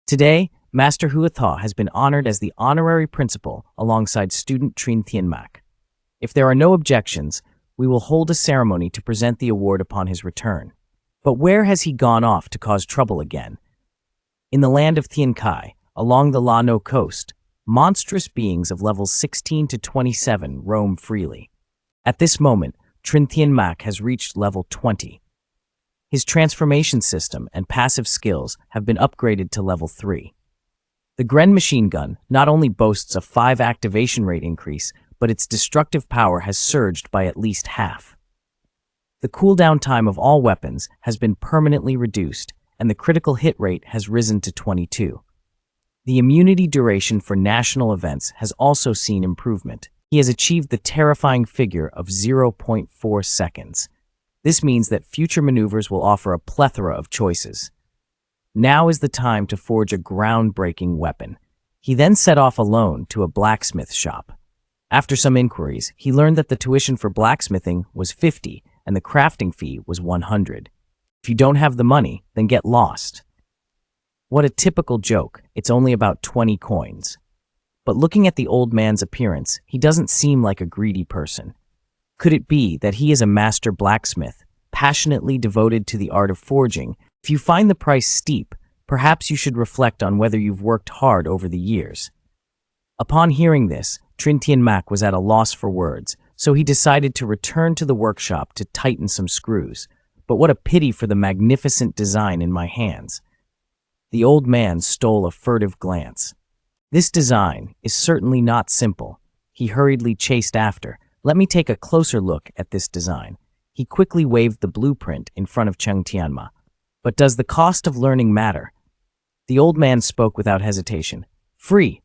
Today, Master Huatha has been honored as the honorary principal alongside student Trin Theonmak. If there are no objections, we will hold a ceremony to present the award upon his return. But where has he gone off to cause trouble again? In the land of Theonkai, along the Lano coast, monstrous beings of levels 16 to 27 roam freely. At this moment, Trin Theonmak has reached level 20. His transformation system and passive skills have been upgraded to level 3. The Gren machine gun not only boasts a 5 activation rate increase, but its destructive power has surged by at least half. The cooldown time of all weapons has been permanently reduced, and the critical hit rate has risen to 22. The immunity duration for national events has also seen improvement. He has achieved the terrifying figure of 0.4 seconds. This means that future maneuvers will offer a plethora of choices. Now is the time to forge a groundbreaking weapon. He then set off alone to a blacksmith shop. After some inquiries, he learned that the tuition for blacksmithing was 50 and the crafting fee was 100. If you don't have the money, then get lost. What a typical joke, it's only about 20 coins. But looking at the old man's appearance, he doesn't seem like a greedy person. Could it be that he is a master blacksmith, passionately devoted to the art of forging? If you find the price steep, perhaps you should reflect on whether you've worked hard over the years. Upon hearing this, Trin Theonmak was at a loss for words, so he decided to return to the workshop to tighten some screws. But what a pity for the magnificent design in my hands. The old man stole a furtive glance. This design is certainly not simple. He hurriedly chased after. Let me take a closer look at this design. He quickly waved the blueprint in front of Cheng Tianma. But does the cost of learning matter? The old man spoke without hesitation. Free.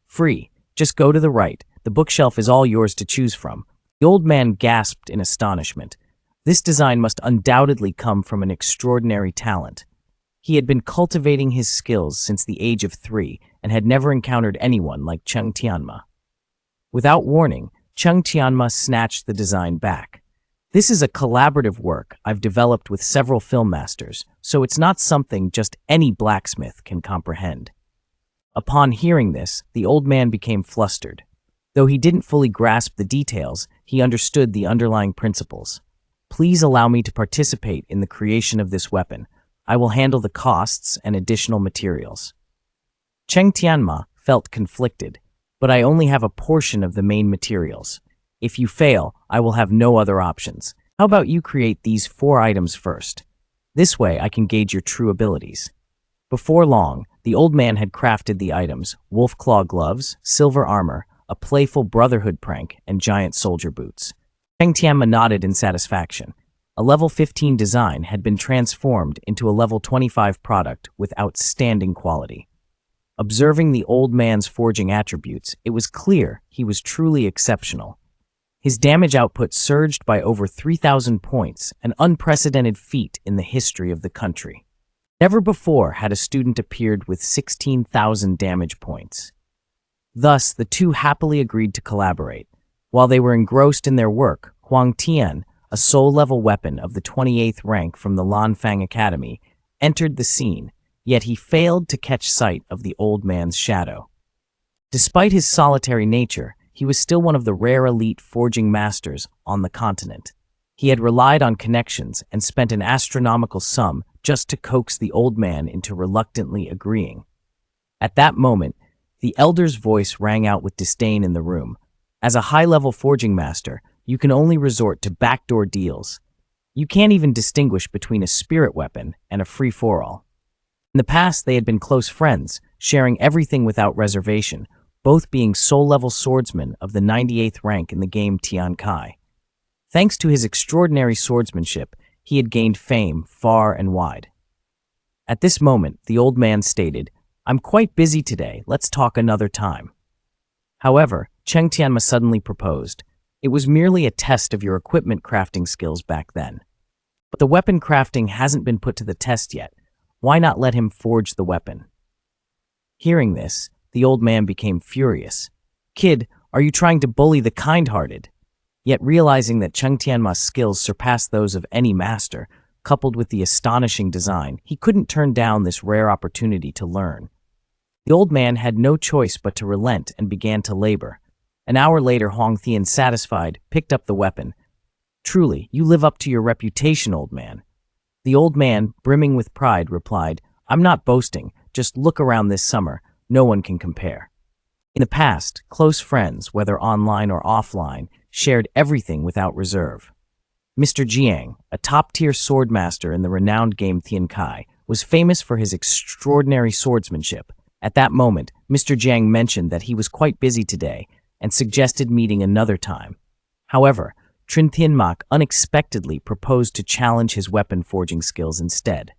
Just go to the right. The bookshelf is all yours to choose from. The old man gasped in astonishment. This design must undoubtedly come from an extraordinary talent. He had been cultivating his skills since the age of 3 and had never encountered anyone like Cheng Tianma. Without warning, Cheng Tianma snatched the design back. This is a collaborative work I've developed with several film masters, so it's not something just any blacksmith can comprehend. Upon hearing this, the old man became flustered. Though he didn't fully grasp the details, he understood the underlying principles. Please allow me to participate in the creation of this weapon. I will handle the costs and additional materials. Cheng Tianma felt conflicted. But I only have a portion of the main materials. If you fail, I will have no other options. How about you create these 4 items first? This way I can gauge your true abilities. Before long, the old man had crafted the items: wolf claw gloves, silver armor, a playful brotherhood prank, and giant soldier boots. Cheng Tianma nodded in satisfaction. A level 15 design had been transformed into a level 25 product with outstanding quality. Observing the old man's forging attributes, it was clear he was truly exceptional. His damage output surged by over 3,000 points, an unprecedented feat in the history of the country. Never before had a student appeared with 16,000 damage points. Thus, the two happily agreed to collaborate. While they were engrossed in their work, Huang Tian, a soul-level weapon of the 28th rank from the Lanfang Academy, entered the scene. Yet he failed to catch sight of the old man's shadow. Despite his solitary nature, he was still one of the rare elite forging masters on the continent. He had relied on connections and spent an astronomical sum just to coax the old man into reluctantly agreeing. At that moment, the elder's voice rang out with disdain in the room. As a high-level forging master, you can only resort to backdoor deals. You can't even distinguish between a spirit weapon and a free-for-all. In the past, they had been close friends, sharing everything without reservation, both being soul-level swordsmen of the 98th rank in the game Tiankai. Thanks to his extraordinary swordsmanship, he had gained fame far and wide. At this moment, the old man stated, "I'm quite busy today, let's talk another time." However, Cheng Tianma suddenly proposed, "It was merely a test of your equipment crafting skills back then. But the weapon crafting hasn't been put to the test yet. Why not let him forge the weapon?" Hearing this, the old man became furious. "Kid, are you trying to bully the kind-hearted?" Yet realizing that Cheng Tianma's skills surpassed those of any master, coupled with the astonishing design, he couldn't turn down this rare opportunity to learn. The old man had no choice but to relent and began to labor. An hour later, Huang Thian, satisfied, picked up the weapon. "Truly, you live up to your reputation, old man." The old man, brimming with pride, replied, "I'm not boasting, just look around this summer, no one can compare." In the past, close friends, whether online or offline, shared everything without reserve. Mr. Jiang, a top-tier swordmaster in the renowned game Tian Kai, was famous for his extraordinary swordsmanship. At that moment, Mr. Jiang mentioned that he was quite busy today and suggested meeting another time. However, Theonmak unexpectedly proposed to challenge his weapon forging skills instead.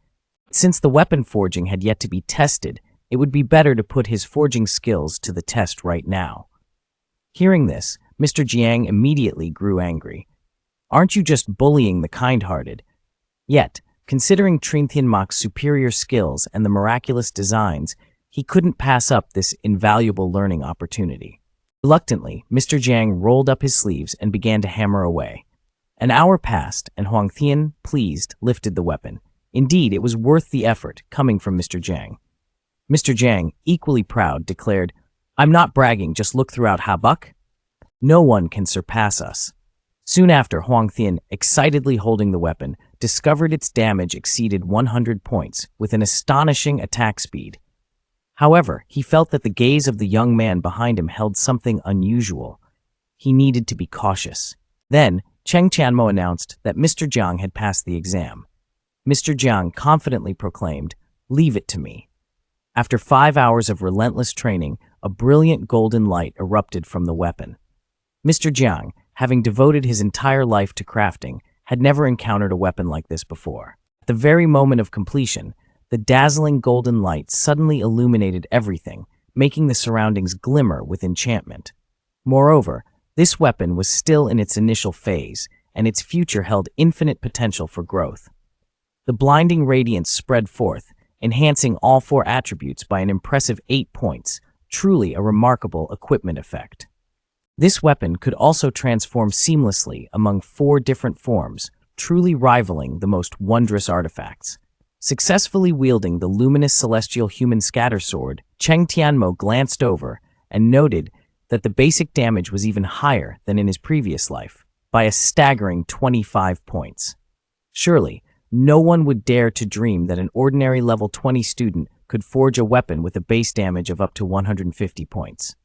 Since the weapon forging had yet to be tested, it would be better to put his forging skills to the test right now. Hearing this, Mr. Jiang immediately grew angry. "Aren't you just bullying the kind-hearted?" Yet, considering Theonmak's superior skills and the miraculous designs, he couldn't pass up this invaluable learning opportunity. Reluctantly, Mr. Jiang rolled up his sleeves and began to hammer away. An hour passed, and Huang Thian, pleased, lifted the weapon. Indeed, it was worth the effort, coming from Mr. Jiang. Mr. Jiang, equally proud, declared, "I'm not bragging, just look throughout Habuk. No one can surpass us." Soon after, Huang Thian, excitedly holding the weapon, discovered its damage exceeded 100 points, with an astonishing attack speed. However, he felt that the gaze of the young man behind him held something unusual. He needed to be cautious. Then, Cheng Tianmo announced that Mr. Jiang had passed the exam. Mr. Jiang confidently proclaimed, "Leave it to me." After 5 hours of relentless training, a brilliant golden light erupted from the weapon. Mr. Jiang, having devoted his entire life to crafting, had never encountered a weapon like this before. At the very moment of completion, the dazzling golden light suddenly illuminated everything, making the surroundings glimmer with enchantment. Moreover, this weapon was still in its initial phase, and its future held infinite potential for growth. The blinding radiance spread forth, enhancing all 4 attributes by an impressive 8 points, truly a remarkable equipment effect. This weapon could also transform seamlessly among 4 different forms, truly rivaling the most wondrous artifacts. Successfully wielding the luminous celestial human scatter sword, Cheng Tianmo glanced over and noted that the basic damage was even higher than in his previous life, by a staggering 25 points. Surely, no one would dare to dream that an ordinary level 20 student could forge a weapon with a base damage of up to 150 points.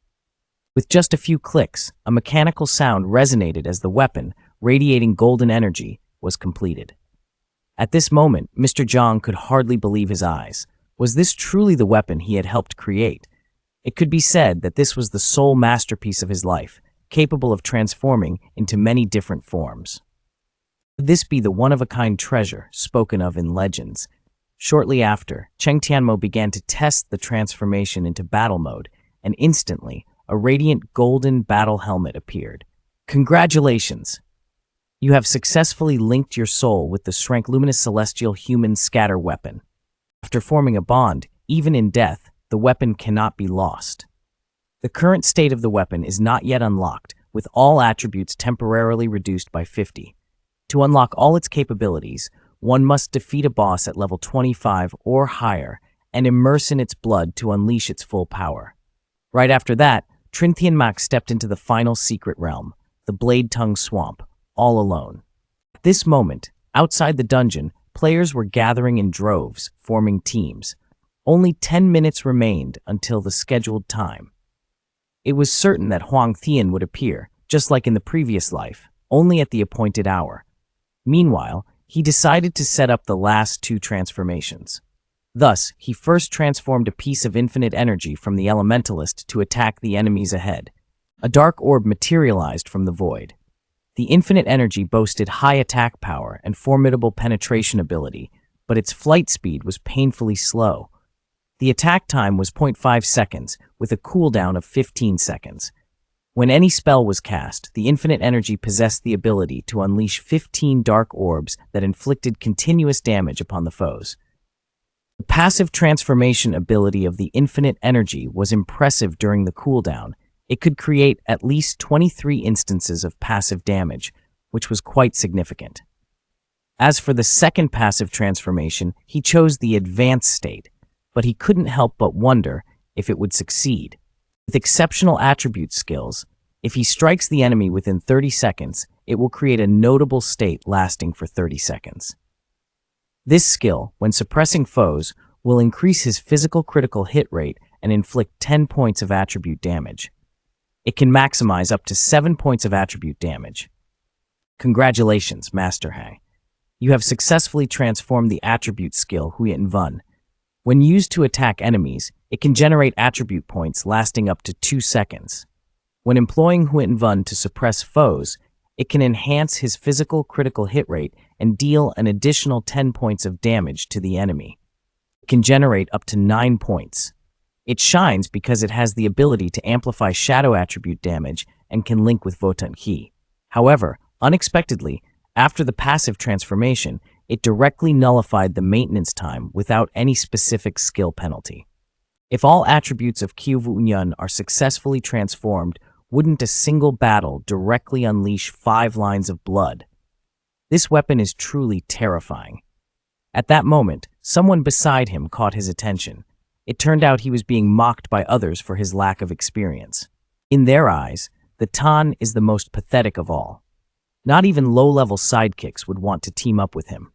With just a few clicks, a mechanical sound resonated as the weapon, radiating golden energy, was completed. At this moment, Mr. Jiang could hardly believe his eyes. Was this truly the weapon he had helped create? It could be said that this was the sole masterpiece of his life, capable of transforming into many different forms. Could this be the one-of-a-kind treasure spoken of in legends? Shortly after, Cheng Tianmo began to test the transformation into battle mode, and instantly, a radiant golden battle helmet appeared. Congratulations! You have successfully linked your soul with the strength luminous celestial human scatter weapon. After forming a bond, even in death, the weapon cannot be lost. The current state of the weapon is not yet unlocked, with all attributes temporarily reduced by 50. To unlock all its capabilities, one must defeat a boss at level 25 or higher and immerse in its blood to unleash its full power. Right after that, Theonmak stepped into the final secret realm, the Blade Tongue Swamp, all alone. At this moment, outside the dungeon, players were gathering in droves, forming teams. Only 10 minutes remained until the scheduled time. It was certain that Huang Thian would appear, just like in the previous life, only at the appointed hour. Meanwhile, he decided to set up the last 2 transformations. Thus, he first transformed a piece of infinite energy from the elementalist to attack the enemies ahead. A dark orb materialized from the void. The infinite energy boasted high attack power and formidable penetration ability, but its flight speed was painfully slow. The attack time was 0.5 seconds, with a cooldown of 15 seconds. When any spell was cast, the infinite energy possessed the ability to unleash 15 dark orbs that inflicted continuous damage upon the foes. The passive transformation ability of the infinite energy was impressive during the cooldown. It could create at least 23 instances of passive damage, which was quite significant. As for the second passive transformation, he chose the advanced state, but he couldn't help but wonder if it would succeed. With exceptional attribute skills, if he strikes the enemy within 30 seconds, it will create a notable state lasting for 30 seconds. This skill, when suppressing foes, will increase his physical critical hit rate and inflict 10 points of attribute damage. It can maximize up to 7 points of attribute damage. Congratulations, Master Hai. You have successfully transformed the attribute skill Hui and Vun. When used to attack enemies, it can generate attribute points lasting up to 2 seconds. When employing Hui and Vun to suppress foes, it can enhance his physical critical hit rate and deal an additional 10 points of damage to the enemy. It can generate up to 9 points. It shines because it has the ability to amplify shadow attribute damage and can link with Votan Ki. However, unexpectedly, after the passive transformation, it directly nullified the maintenance time without any specific skill penalty. If all attributes of Kyuvunyan are successfully transformed, wouldn't a single battle directly unleash 5 lines of blood? This weapon is truly terrifying. At that moment, someone beside him caught his attention. It turned out he was being mocked by others for his lack of experience. In their eyes, the Tan is the most pathetic of all. Not even low-level sidekicks would want to team up with him.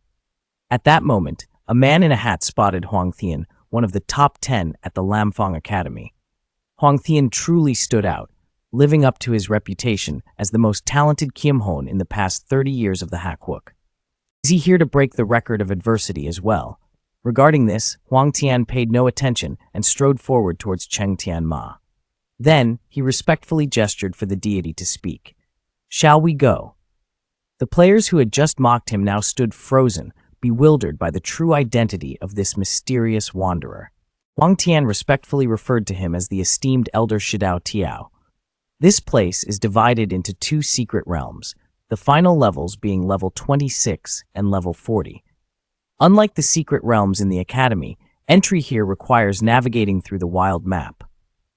At that moment, a man in a hat spotted Huang Thian, one of the top 10 at the Lamfang Academy. Huang Thian truly stood out, living up to his reputation as the most talented Kiamhon in the past 30 years of the Hakwuk. Is he here to break the record of adversity as well? Regarding this, Huang Tian paid no attention and strode forward towards Cheng Tianma. Then, he respectfully gestured for the deity to speak. "Shall we go?" The players who had just mocked him now stood frozen, bewildered by the true identity of this mysterious wanderer. Huang Tian respectfully referred to him as the esteemed Elder Shidao Tiao. This place is divided into 2 secret realms, the final levels being level 26 and level 40. Unlike the secret realms in the Academy, entry here requires navigating through the wild map.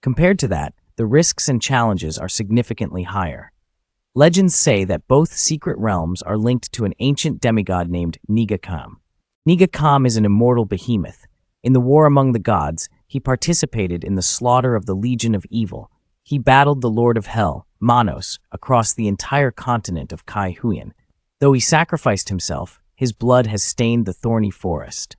Compared to that, the risks and challenges are significantly higher. Legends say that both secret realms are linked to an ancient demigod named Nigakam. Nigakam is an immortal behemoth. In the war among the gods, he participated in the slaughter of the Legion of Evil. He battled the Lord of Hell, Manos, across the entire continent of Kai Huyan. Though he sacrificed himself, his blood has stained the thorny forest.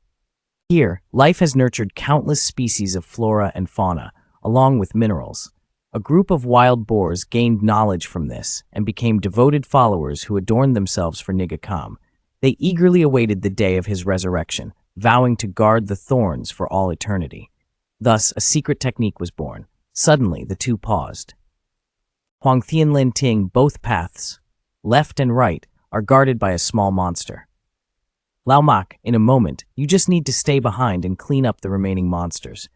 Here, life has nurtured countless species of flora and fauna, along with minerals. A group of wild boars gained knowledge from this and became devoted followers who adorned themselves for Nigakam. They eagerly awaited the day of his resurrection, vowing to guard the thorns for all eternity. Thus, a secret technique was born. Suddenly, the two paused. Huang Thian Lin Ting, both paths, left and right, are guarded by a small monster. Lao Mak, in a moment, you just need to stay behind and clean up the remaining monsters.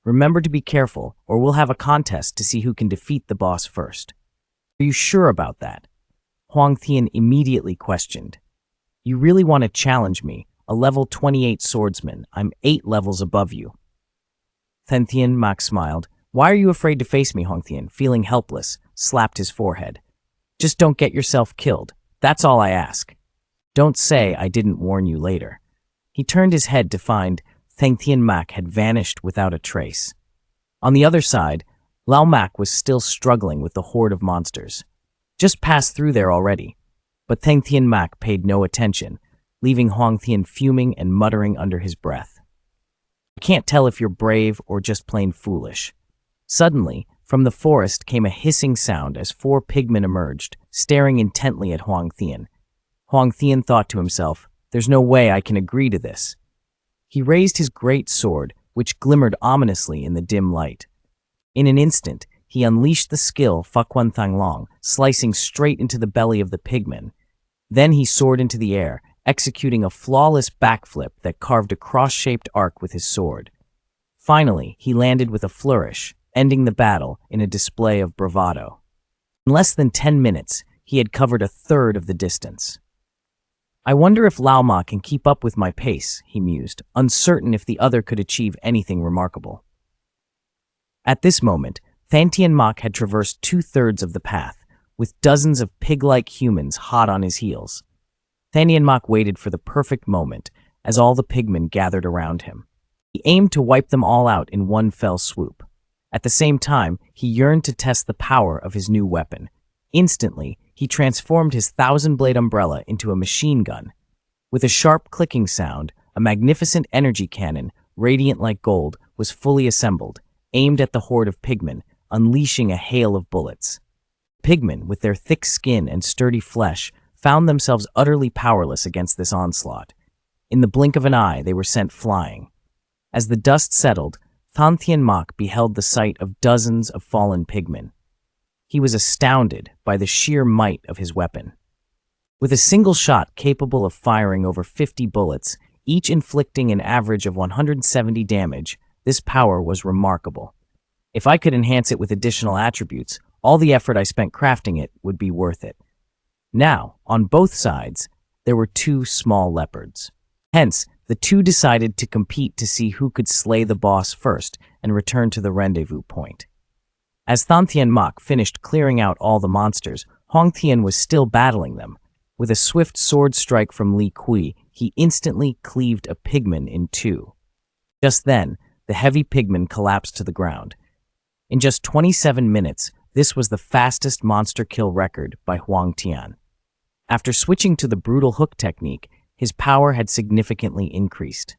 Remember to be careful, or we'll have a contest to see who can defeat the boss first. Are you sure about that? Huang Thian immediately questioned. You really want to challenge me, a level 28 swordsman? I'm 8 levels above you. Then Theonmak smiled. Why are you afraid to face me? Huang Thian, feeling helpless, slapped his forehead. Just don't get yourself killed. That's all I ask. Don't say I didn't warn you later. He turned his head to find Theng Theonmak had vanished without a trace. On the other side, Lao Mak was still struggling with the horde of monsters. Just passed through there already. But Theng Theonmak paid no attention, leaving Huang Thian fuming and muttering under his breath. I can't tell if you're brave or just plain foolish. Suddenly, from the forest came a hissing sound as 4 pigmen emerged, staring intently at Huang Thian. Huang Thian thought to himself, there's no way I can agree to this. He raised his great sword, which glimmered ominously in the dim light. In an instant, he unleashed the skill Fuquan Thanglong, slicing straight into the belly of the pigman. Then he soared into the air, executing a flawless backflip that carved a cross-shaped arc with his sword. Finally, he landed with a flourish, ending the battle in a display of bravado. In less than 10 minutes, he had covered a third of the distance. I wonder if Lao Ma can keep up with my pace, he mused, uncertain if the other could achieve anything remarkable. At this moment, Theng Theonmak had traversed 2/3 of the path, with dozens of pig-like humans hot on his heels. Theng Theonmak waited for the perfect moment as all the pigmen gathered around him. He aimed to wipe them all out in one fell swoop. At the same time, he yearned to test the power of his new weapon. Instantly, he transformed his thousand-blade umbrella into a machine gun. With a sharp clicking sound, a magnificent energy cannon, radiant like gold, was fully assembled, aimed at the horde of pigmen, unleashing a hail of bullets. Pigmen, with their thick skin and sturdy flesh, found themselves utterly powerless against this onslaught. In the blink of an eye, they were sent flying. As the dust settled, Theonmak beheld the sight of dozens of fallen pigmen. He was astounded by the sheer might of his weapon. With a single shot capable of firing over 50 bullets, each inflicting an average of 170 damage, this power was remarkable. If I could enhance it with additional attributes, all the effort I spent crafting it would be worth it. Now, on both sides, there were two small leopards. Hence, the two decided to compete to see who could slay the boss first and return to the rendezvous point. As Theonmak finished clearing out all the monsters, Huang Tian was still battling them. With a swift sword strike from Li Kui, he instantly cleaved a pigman in two. Just then, the heavy pigman collapsed to the ground. In just 27 minutes, this was the fastest monster kill record by Huang Tian. After switching to the brutal hook technique, his power had significantly increased.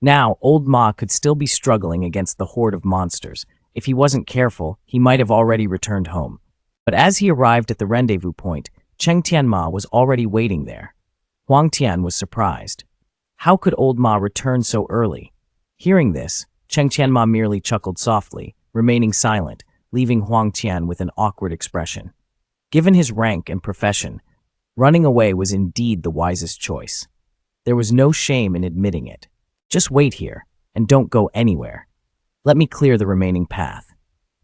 Now, old Ma could still be struggling against the horde of monsters. If he wasn't careful, he might have already returned home. But as he arrived at the rendezvous point, Cheng Tianma was already waiting there. Huang Tian was surprised. How could old Ma return so early? Hearing this, Cheng Tianma merely chuckled softly, remaining silent, leaving Huang Tian with an awkward expression. Given his rank and profession, running away was indeed the wisest choice. There was no shame in admitting it. Just wait here, and don't go anywhere. Let me clear the remaining path.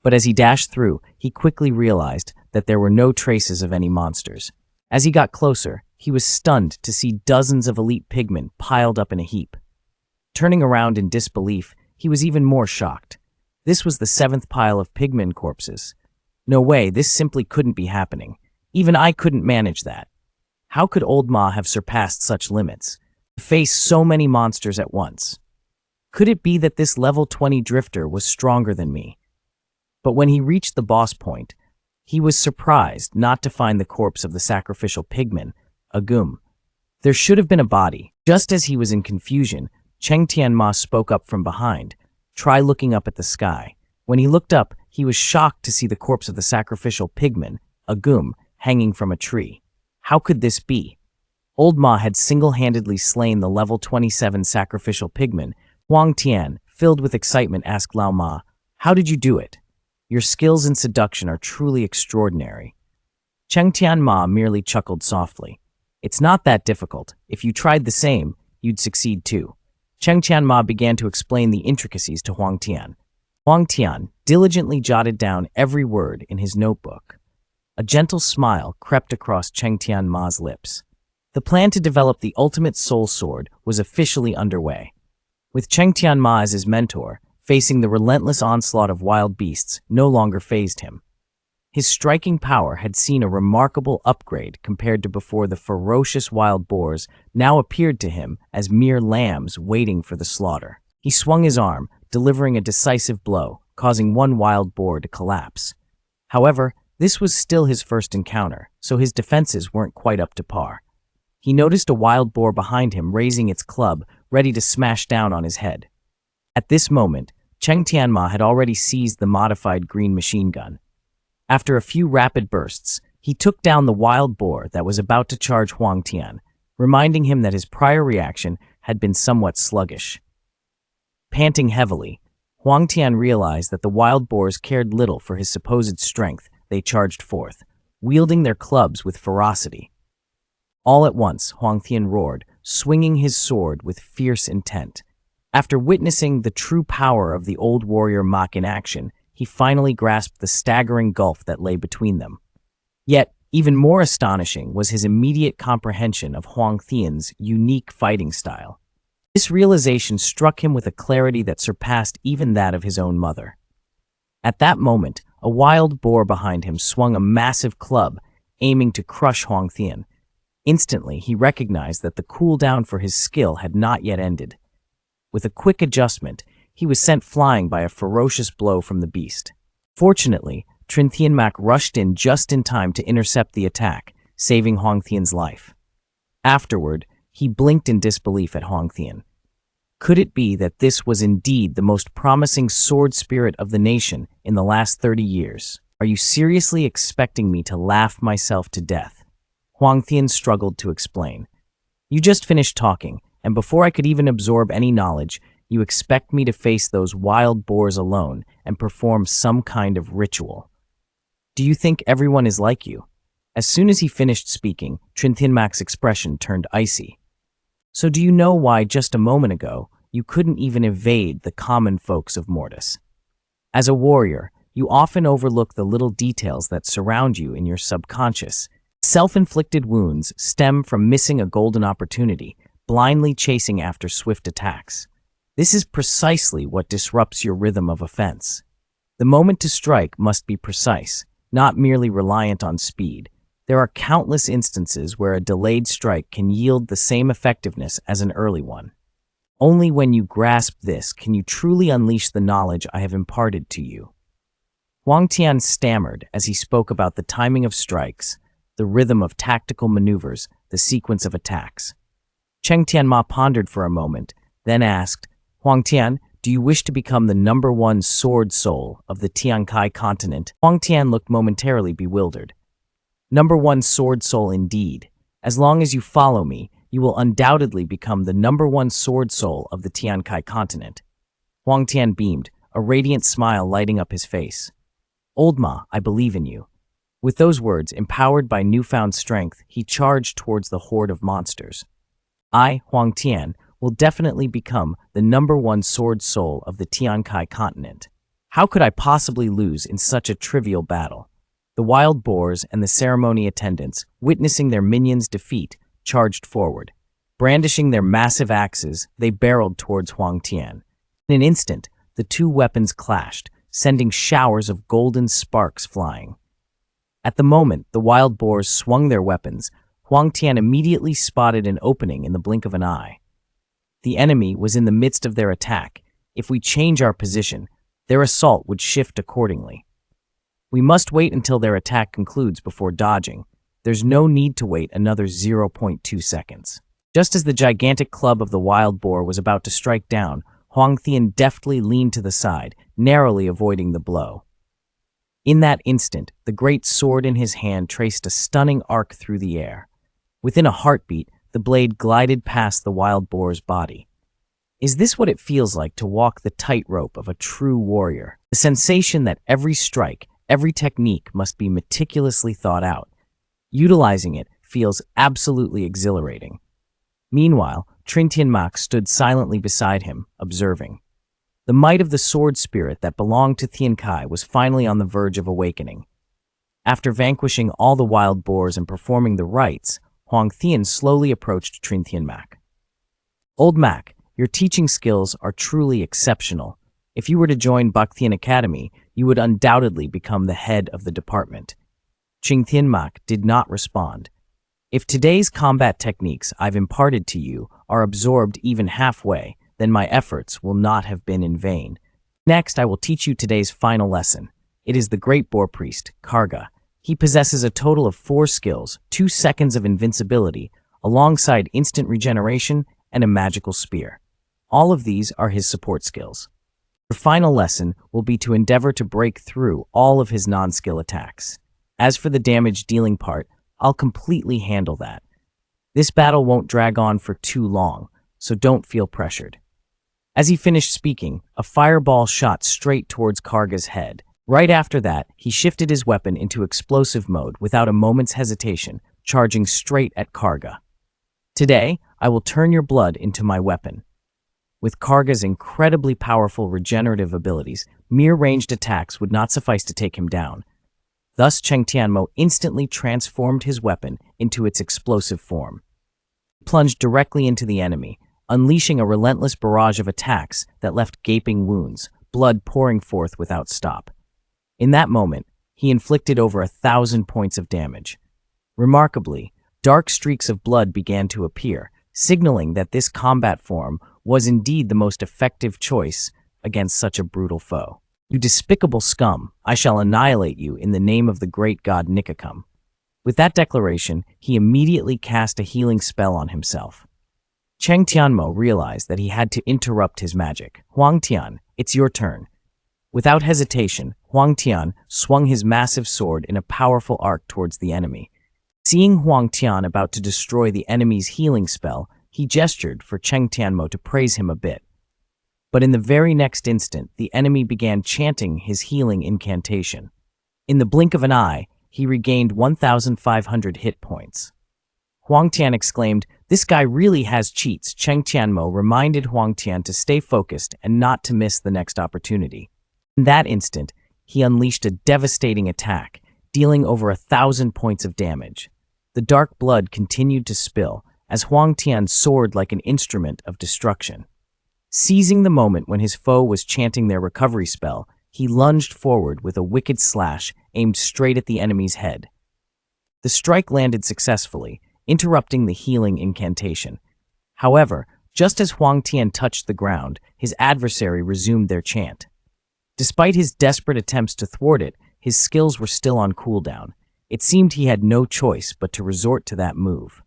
But as he dashed through, he quickly realized that there were no traces of any monsters. As he got closer, he was stunned to see dozens of elite pigmen piled up in a heap. Turning around in disbelief, he was even more shocked. This was the 7th pile of pigmen corpses. No way, this simply couldn't be happening. Even I couldn't manage that. How could old Ma have surpassed such limits? To face so many monsters at once? Could it be that this level 20 drifter was stronger than me? But when he reached the boss point, he was surprised not to find the corpse of the sacrificial pigman, Agum. There should have been a body. Just as he was in confusion, Cheng Tianma spoke up from behind. Try looking up at the sky. When he looked up, he was shocked to see the corpse of the sacrificial pigman, Agum, hanging from a tree. How could this be? Old Ma had single-handedly slain the level 27 sacrificial pigman. Huang Tian, filled with excitement, asked Lao Ma, "How did you do it? Your skills in seduction are truly extraordinary." Cheng Tianma merely chuckled softly. "It's not that difficult. If you tried the same, you'd succeed too." Cheng Tianma began to explain the intricacies to Huang Tian. Huang Tian diligently jotted down every word in his notebook. A gentle smile crept across Cheng Tianma's lips. The plan to develop the ultimate soul sword was officially underway. With Cheng Tianma as his mentor, facing the relentless onslaught of wild beasts no longer fazed him. His striking power had seen a remarkable upgrade compared to before. The ferocious wild boars now appeared to him as mere lambs waiting for the slaughter. He swung his arm, delivering a decisive blow, causing one wild boar to collapse. However, this was still his first encounter, so his defenses weren't quite up to par. He noticed a wild boar behind him raising its club, ready to smash down on his head. At this moment, Cheng Tianma had already seized the modified green machine gun. After a few rapid bursts, he took down the wild boar that was about to charge Huang Tian, reminding him that his prior reaction had been somewhat sluggish. Panting heavily, Huang Tian realized that the wild boars cared little for his supposed strength. They charged forth, wielding their clubs with ferocity. All at once, Huang Tian roared, swinging his sword with fierce intent. After witnessing the true power of the old warrior Mak in action, he finally grasped the staggering gulf that lay between them. Yet, even more astonishing was his immediate comprehension of Huang Tian's unique fighting style. This realization struck him with a clarity that surpassed even that of his own mother. At that moment, a wild boar behind him swung a massive club, aiming to crush Huang Tian. Instantly, he recognized that the cooldown for his skill had not yet ended. With a quick adjustment, he was sent flying by a ferocious blow from the beast. Fortunately, Theonmak rushed in just in time to intercept the attack, saving Huang Tian's life. Afterward, he blinked in disbelief at Huang Tian. Could it be that this was indeed the most promising sword spirit of the nation in the last 30 years? Are you seriously expecting me to laugh myself to death? Huang Tian struggled to explain. You just finished talking, and before I could even absorb any knowledge, you expect me to face those wild boars alone and perform some kind of ritual. Do you think everyone is like you? As soon as he finished speaking, Theonmak's expression turned icy. So do you know why just a moment ago you couldn't even evade the common folks of Mortis? As a warrior, you often overlook the little details that surround you in your subconscious. Self-inflicted wounds stem from missing a golden opportunity, blindly chasing after swift attacks. This is precisely what disrupts your rhythm of offense. The moment to strike must be precise, not merely reliant on speed. There are countless instances where a delayed strike can yield the same effectiveness as an early one. Only when you grasp this can you truly unleash the knowledge I have imparted to you. Huang Tian stammered as he spoke about the timing of strikes, the rhythm of tactical maneuvers, the sequence of attacks. Cheng Tianma pondered for a moment, then asked, Huang Tian, do you wish to become the #1 sword soul of the Tiankai continent? Huang Tian looked momentarily bewildered. #1 sword soul indeed. As long as you follow me, you will undoubtedly become the #1 sword soul of the Tiankai continent. Huang Tian beamed, a radiant smile lighting up his face. Old Ma, I believe in you. With those words, empowered by newfound strength, he charged towards the horde of monsters. I, Huang Tian, will definitely become the #1 sword soul of the Tiankai continent. How could I possibly lose in such a trivial battle? The wild boars and the ceremony attendants, witnessing their minions' defeat, charged forward. Brandishing their massive axes, they barreled towards Huang Tian. In an instant, the two weapons clashed, sending showers of golden sparks flying. At the moment the wild boars swung their weapons, Huang Tian immediately spotted an opening in the blink of an eye. The enemy was in the midst of their attack. If we change our position, their assault would shift accordingly. We must wait until their attack concludes before dodging. There's no need to wait another 0.2 seconds. Just as the gigantic club of the wild boar was about to strike down, Huang Tian deftly leaned to the side, narrowly avoiding the blow. In that instant, the great sword in his hand traced a stunning arc through the air. Within a heartbeat, the blade glided past the wild boar's body. Is this what it feels like to walk the tightrope of a true warrior? The sensation that every strike, every technique must be meticulously thought out. Utilizing it feels absolutely exhilarating. Meanwhile, Theonmak stood silently beside him, observing. The might of the sword spirit that belonged to Tiankai was finally on the verge of awakening. After vanquishing all the wild boars and performing the rites, Huang Tian slowly approached Theonmak. Old Mac, your teaching skills are truly exceptional. If you were to join Bakthian Academy, you would undoubtedly become the head of the department. Theonmak did not respond. If today's combat techniques I've imparted to you are absorbed even halfway, then my efforts will not have been in vain. Next, I will teach you today's final lesson. It is the Great Boar Priest, Karga. He possesses a total of 4 skills, 2 seconds of invincibility, alongside instant regeneration and a magical spear. All of these are his support skills. Your final lesson will be to endeavor to break through all of his non-skill attacks. As for the damage-dealing part, I'll completely handle that. This battle won't drag on for too long, so don't feel pressured. As he finished speaking, a fireball shot straight towards Karga's head. Right after that, he shifted his weapon into explosive mode without a moment's hesitation, charging straight at Karga. Today, I will turn your blood into my weapon. With Karga's incredibly powerful regenerative abilities, mere ranged attacks would not suffice to take him down. Thus, Cheng Tianmo instantly transformed his weapon into its explosive form. He plunged directly into the enemy, unleashing a relentless barrage of attacks that left gaping wounds, blood pouring forth without stop. In that moment, he inflicted over 1,000 points of damage. Remarkably, dark streaks of blood began to appear, signaling that this combat form was indeed the most effective choice against such a brutal foe. You despicable scum, I shall annihilate you in the name of the great god Nikakam. With that declaration, he immediately cast a healing spell on himself. Cheng Tianmo realized that he had to interrupt his magic. Huang Tian, it's your turn. Without hesitation, Huang Tian swung his massive sword in a powerful arc towards the enemy. Seeing Huang Tian about to destroy the enemy's healing spell, he gestured for Cheng Tianmo to praise him a bit. But in the very next instant, the enemy began chanting his healing incantation. In the blink of an eye, he regained 1,500 hit points. Huang Tian exclaimed, "This guy really has cheats." Cheng Tianmo reminded Huang Tian to stay focused and not to miss the next opportunity. In that instant, he unleashed a devastating attack, dealing over 1,000 points of damage. The dark blood continued to spill as Huang Tian soared like an instrument of destruction. Seizing the moment when his foe was chanting their recovery spell, he lunged forward with a wicked slash aimed straight at the enemy's head. The strike landed successfully, interrupting the healing incantation. However, just as Huang Tian touched the ground, his adversary resumed their chant. Despite his desperate attempts to thwart it, his skills were still on cooldown. It seemed he had no choice but to resort to that move.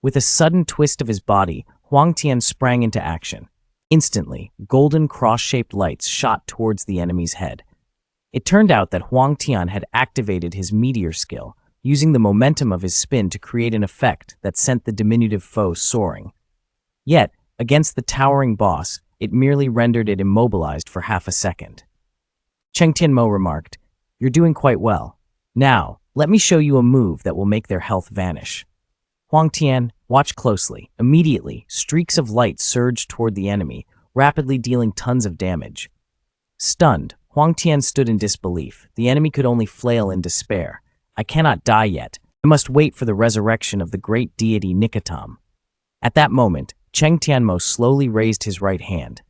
With a sudden twist of his body, Huang Tian sprang into action. Instantly, golden cross-shaped lights shot towards the enemy's head. It turned out that Huang Tian had activated his meteor skill, using the momentum of his spin to create an effect that sent the diminutive foe soaring. Yet, against the towering boss, it merely rendered it immobilized for half a second. Cheng Tianmo remarked, "You're doing quite well. Now, let me show you a move that will make their health vanish." Huang Tian, watch closely. Immediately, streaks of light surged toward the enemy, rapidly dealing tons of damage. Stunned, Huang Tian stood in disbelief. The enemy could only flail in despair. "I cannot die yet. I must wait for the resurrection of the great deity Nikatam." At that moment, Cheng Tianmo slowly raised his right hand.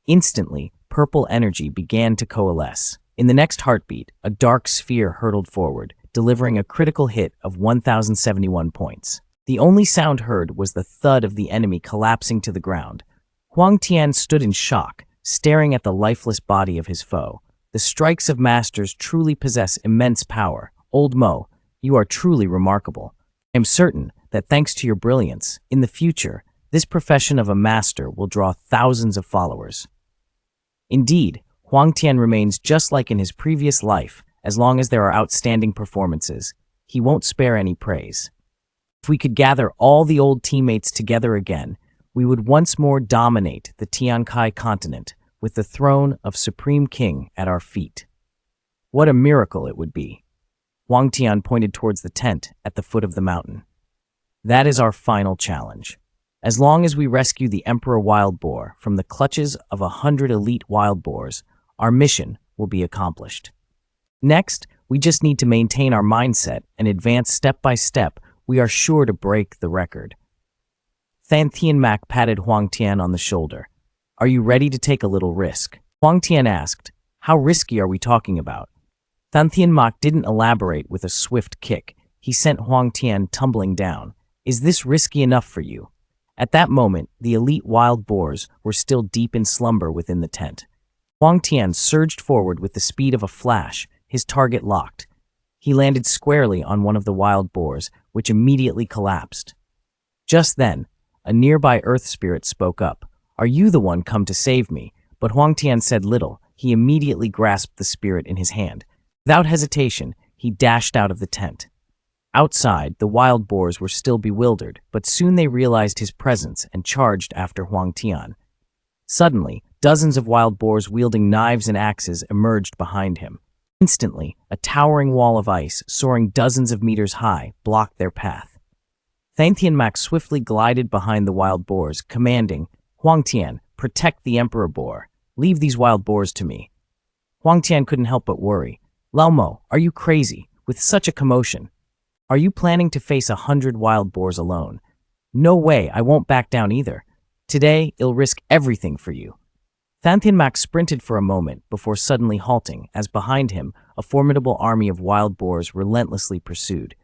Instantly, purple energy began to coalesce. In the next heartbeat, a dark sphere hurtled forward, delivering a critical hit of 1,071 points. The only sound heard was the thud of the enemy collapsing to the ground. Huang Tian stood in shock, staring at the lifeless body of his foe. The strikes of masters truly possess immense power. Old Mo, you are truly remarkable. I am certain that thanks to your brilliance, in the future, this profession of a master will draw thousands of followers. Indeed, Huang Tian remains just like in his previous life. As long as there are outstanding performances, he won't spare any praise. If we could gather all the old teammates together again, we would once more dominate the Tiankai continent with the throne of Supreme King at our feet. What a miracle it would be. Huang Tian pointed towards the tent at the foot of the mountain. That is our final challenge. As long as we rescue the Emperor Wild Boar from the clutches of 100 elite wild boars, our mission will be accomplished. Next, we just need to maintain our mindset and advance step by step. We are sure to break the record. Theonmak patted Huang Tian on the shoulder. Are you ready to take a little risk? Huang Tian asked, how risky are we talking about? Theonmak didn't elaborate. With a swift kick, he sent Huang Tian tumbling down. Is this risky enough for you? At that moment, the elite wild boars were still deep in slumber within the tent. Huang Tian surged forward with the speed of a flash, his target locked. He landed squarely on one of the wild boars, which immediately collapsed. Just then, a nearby earth spirit spoke up. Are you the one come to save me? But Huang Tian said little. He immediately grasped the spirit in his hand. Without hesitation, he dashed out of the tent. Outside, the wild boars were still bewildered, but soon they realized his presence and charged after Huang Tian. Suddenly, dozens of wild boars wielding knives and axes emerged behind him. Instantly, a towering wall of ice, soaring dozens of meters high, blocked their path. Theonmak swiftly glided behind the wild boars, commanding, Huang Tian, protect the Emperor Boar. Leave these wild boars to me. Huang Tian couldn't help but worry. Lao Mo, are you crazy? With such a commotion? Are you planning to face 100 wild boars alone? No way, I won't back down either. Today, I'll risk everything for you. Theonmak sprinted for a moment before suddenly halting as behind him a formidable army of wild boars relentlessly pursued.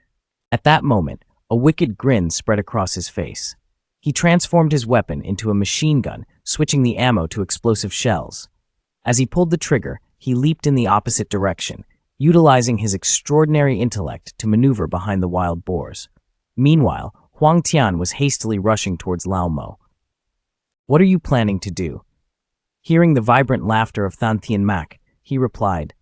At that moment, a wicked grin spread across his face. He transformed his weapon into a machine gun, switching the ammo to explosive shells. As he pulled the trigger, he leaped in the opposite direction, utilizing his extraordinary intellect to maneuver behind the wild boars. Meanwhile, Huang Tian was hastily rushing towards Lao Mo. "What are you planning to do?" Hearing the vibrant laughter of Theonmak, he replied,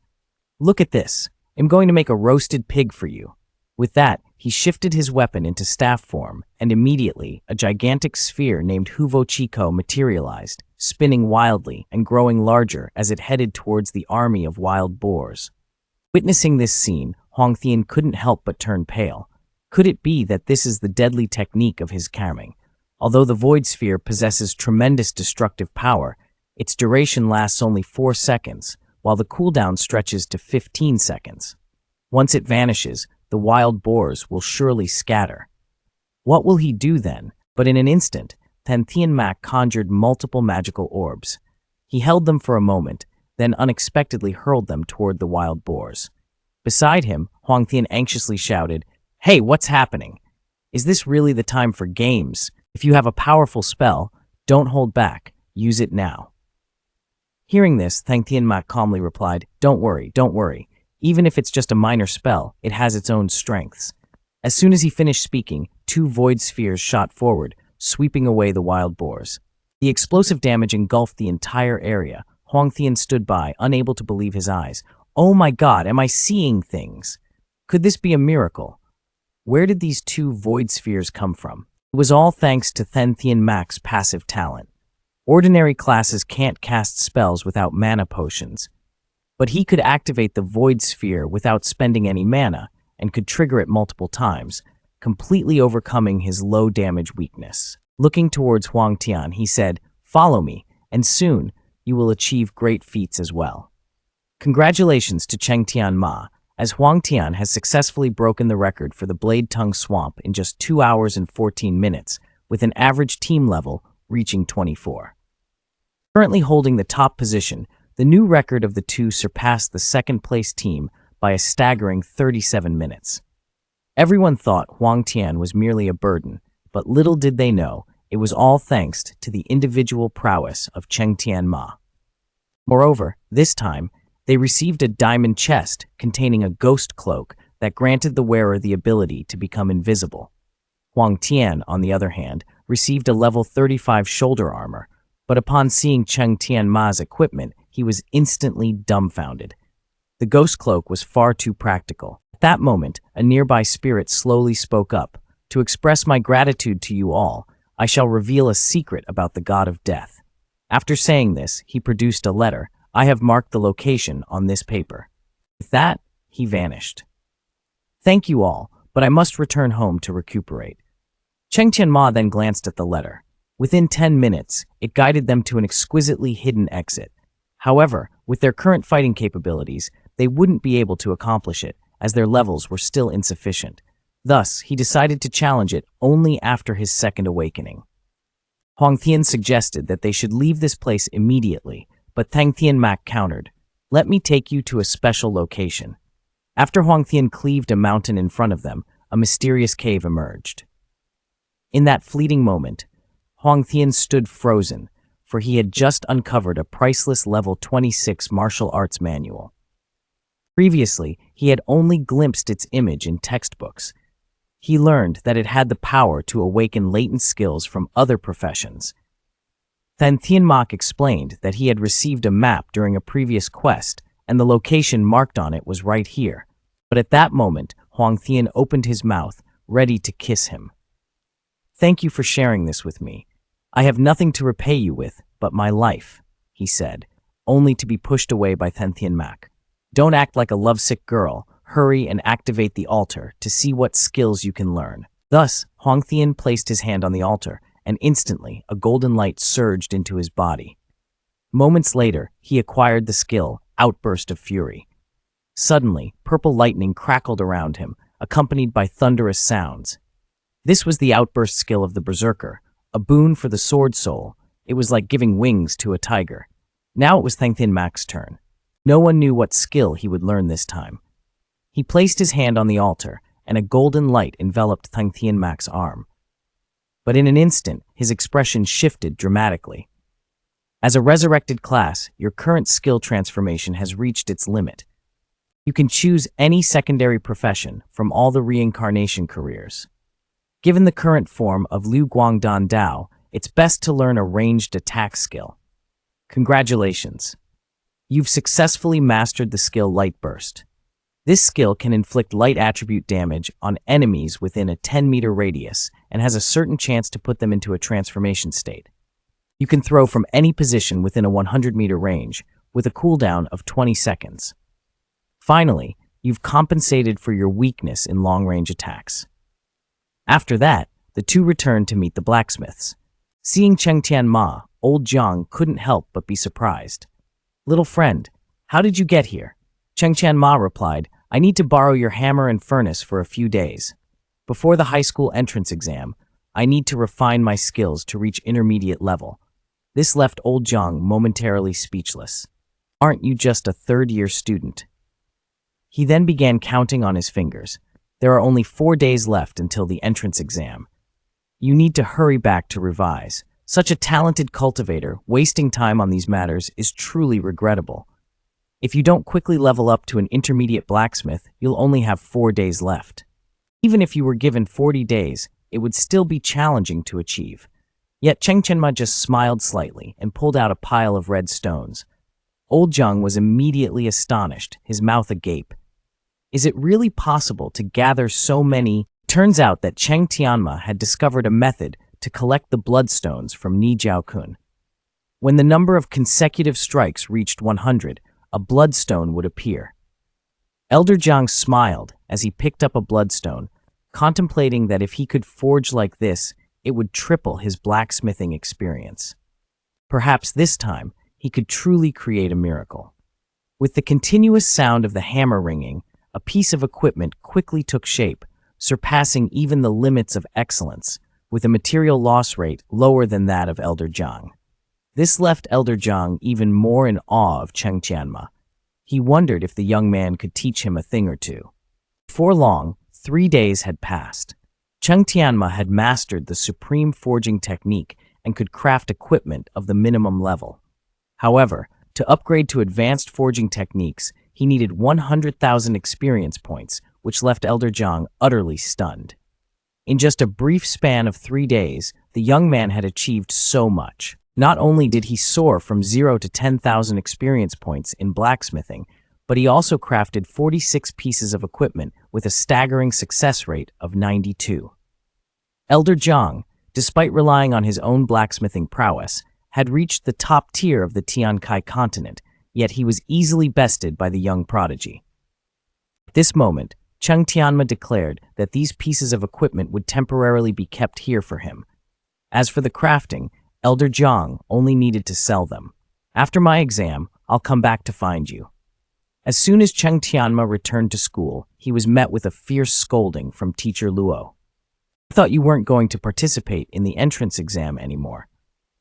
"Look at this. I'm going to make a roasted pig for you." With that, he shifted his weapon into staff form, and immediately, a gigantic sphere named Huvo Chico materialized, spinning wildly and growing larger as it headed towards the army of wild boars. Witnessing this scene, Huang Tian couldn't help but turn pale. Could it be that this is the deadly technique of his karming? Although the void sphere possesses tremendous destructive power, its duration lasts only 4 seconds, while the cooldown stretches to 15 seconds. Once it vanishes, the wild boars will surely scatter. What will he do then? But in an instant, Theonmak conjured multiple magical orbs. He held them for a moment, then unexpectedly hurled them toward the wild boars. Beside him, Huang Tian anxiously shouted, "Hey, what's happening? Is this really the time for games? If you have a powerful spell, don't hold back. Use it now." Hearing this, Theonmak calmly replied, don't worry. Even if it's just a minor spell, it has its own strengths." As soon as he finished speaking, 2 void spheres shot forward, sweeping away the wild boars. The explosive damage engulfed the entire area. Huang Tian stood by, unable to believe his eyes. "Oh my god, am I seeing things? Could this be a miracle? Where did these 2 void spheres come from?" It was all thanks to Theonmak's passive talent. Ordinary classes can't cast spells without mana potions, but he could activate the void sphere without spending any mana and could trigger it multiple times, completely overcoming his low damage weakness. Looking towards Huang Tian, he said, "Follow me, and soon you will achieve great feats as well." Congratulations to Cheng Tianma, as Huang Tian has successfully broken the record for the Blade Tongue Swamp in just 2 hours and 14 minutes, with an average team level reaching 24. Currently holding the top position, the new record of the two surpassed the second-place team by a staggering 37 minutes. Everyone thought Huang Tian was merely a burden, but little did they know, it was all thanks to the individual prowess of Cheng Tianma. Moreover, this time, they received a diamond chest containing a ghost cloak that granted the wearer the ability to become invisible. Huang Tian, on the other hand, received a level 35 shoulder armor, but upon seeing Cheng Tianma's equipment, he was instantly dumbfounded. The ghost cloak was far too practical. At that moment, a nearby spirit slowly spoke up. "To express my gratitude to you all, I shall reveal a secret about the god of death." After saying this, he produced a letter. "I have marked the location on this paper." With that, he vanished. "Thank you all, but I must return home to recuperate." Cheng Tianma then glanced at the letter. Within 10 minutes, it guided them to an exquisitely hidden exit. However, with their current fighting capabilities, they wouldn't be able to accomplish it, as their levels were still insufficient. Thus, he decided to challenge it only after his second awakening. Huang Tian suggested that they should leave this place immediately, but Theonmak countered, "Let me take you to a special location." After Huang Tian cleaved a mountain in front of them, a mysterious cave emerged. In that fleeting moment, Huang Tian stood frozen, for he had just uncovered a priceless level 26 martial arts manual. Previously, he had only glimpsed its image in textbooks. He learned that it had the power to awaken latent skills from other professions. Theonmak explained that he had received a map during a previous quest, and the location marked on it was right here. But at that moment, Huang Tian opened his mouth, ready to kiss him. "Thank you for sharing this with me. I have nothing to repay you with but my life," he said, only to be pushed away by Theonmak. "Don't act like a lovesick girl. Hurry and activate the altar to see what skills you can learn." Thus, Huang Tian placed his hand on the altar, and instantly a golden light surged into his body. Moments later, he acquired the skill, Outburst of Fury. Suddenly, purple lightning crackled around him, accompanied by thunderous sounds. This was the outburst skill of the Berserker, a boon for the sword soul. It was like giving wings to a tiger. Now it was Theonmak's turn. No one knew what skill he would learn this time. He placed his hand on the altar, and a golden light enveloped Theonmak's arm. But in an instant, his expression shifted dramatically. As a resurrected class, your current skill transformation has reached its limit. You can choose any secondary profession from all the reincarnation careers. Given the current form of Liu Guangdan Dao, it's best to learn a ranged attack skill. Congratulations! You've successfully mastered the skill Light Burst. This skill can inflict light attribute damage on enemies within a 10-meter radius and has a certain chance to put them into a transformation state. You can throw from any position within a 100-meter range, with a cooldown of 20 seconds. Finally, you've compensated for your weakness in long-range attacks. After that, the two returned to meet the blacksmiths. Seeing Cheng Tianma, old Jiang couldn't help but be surprised. "Little friend, how did you get here?" Cheng Tianma replied, "I need to borrow your hammer and furnace for a few days. Before the high school entrance exam, I need to refine my skills to reach intermediate level." This left old Jiang momentarily speechless. "Aren't you just a third-year student?" He then began counting on his fingers. There are only 4 days left until the entrance exam. You need to hurry back to revise. Such a talented cultivator, wasting time on these matters is truly regrettable. If you don't quickly level up to an intermediate blacksmith, you'll only have 4 days left. Even if you were given 40 days, it would still be challenging to achieve. Yet Cheng Tianma just smiled slightly and pulled out a pile of red stones. Old Jiang was immediately astonished, his mouth agape. Is it really possible to gather so many? Turns out that Cheng Tianma had discovered a method to collect the bloodstones from Ni Jiao-kun. When the number of consecutive strikes reached 100, a bloodstone would appear. Elder Jiang smiled as he picked up a bloodstone, contemplating that if he could forge like this, it would triple his blacksmithing experience. Perhaps this time, he could truly create a miracle. With the continuous sound of the hammer ringing, a piece of equipment quickly took shape, surpassing even the limits of excellence, with a material loss rate lower than that of Elder Jiang. This left Elder Jiang even more in awe of Cheng Tianma. He wondered if the young man could teach him a thing or two. Before long, 3 days had passed. Cheng Tianma had mastered the supreme forging technique and could craft equipment of the minimum level. However, to upgrade to advanced forging techniques, he needed 100,000 experience points, which left Elder Jiang utterly stunned. In just a brief span of 3 days, the young man had achieved so much. Not only did he soar from 0 to 10,000 experience points in blacksmithing, but he also crafted 46 pieces of equipment with a staggering success rate of 92. Elder Jiang, despite relying on his own blacksmithing prowess, had reached the top tier of the Tiankai continent, yet he was easily bested by the young prodigy. At this moment, Cheng Tianma declared that these pieces of equipment would temporarily be kept here for him. As for the crafting, Elder Jiang only needed to sell them. "After my exam, I'll come back to find you." As soon as Cheng Tianma returned to school, he was met with a fierce scolding from teacher Luo. "I thought you weren't going to participate in the entrance exam anymore.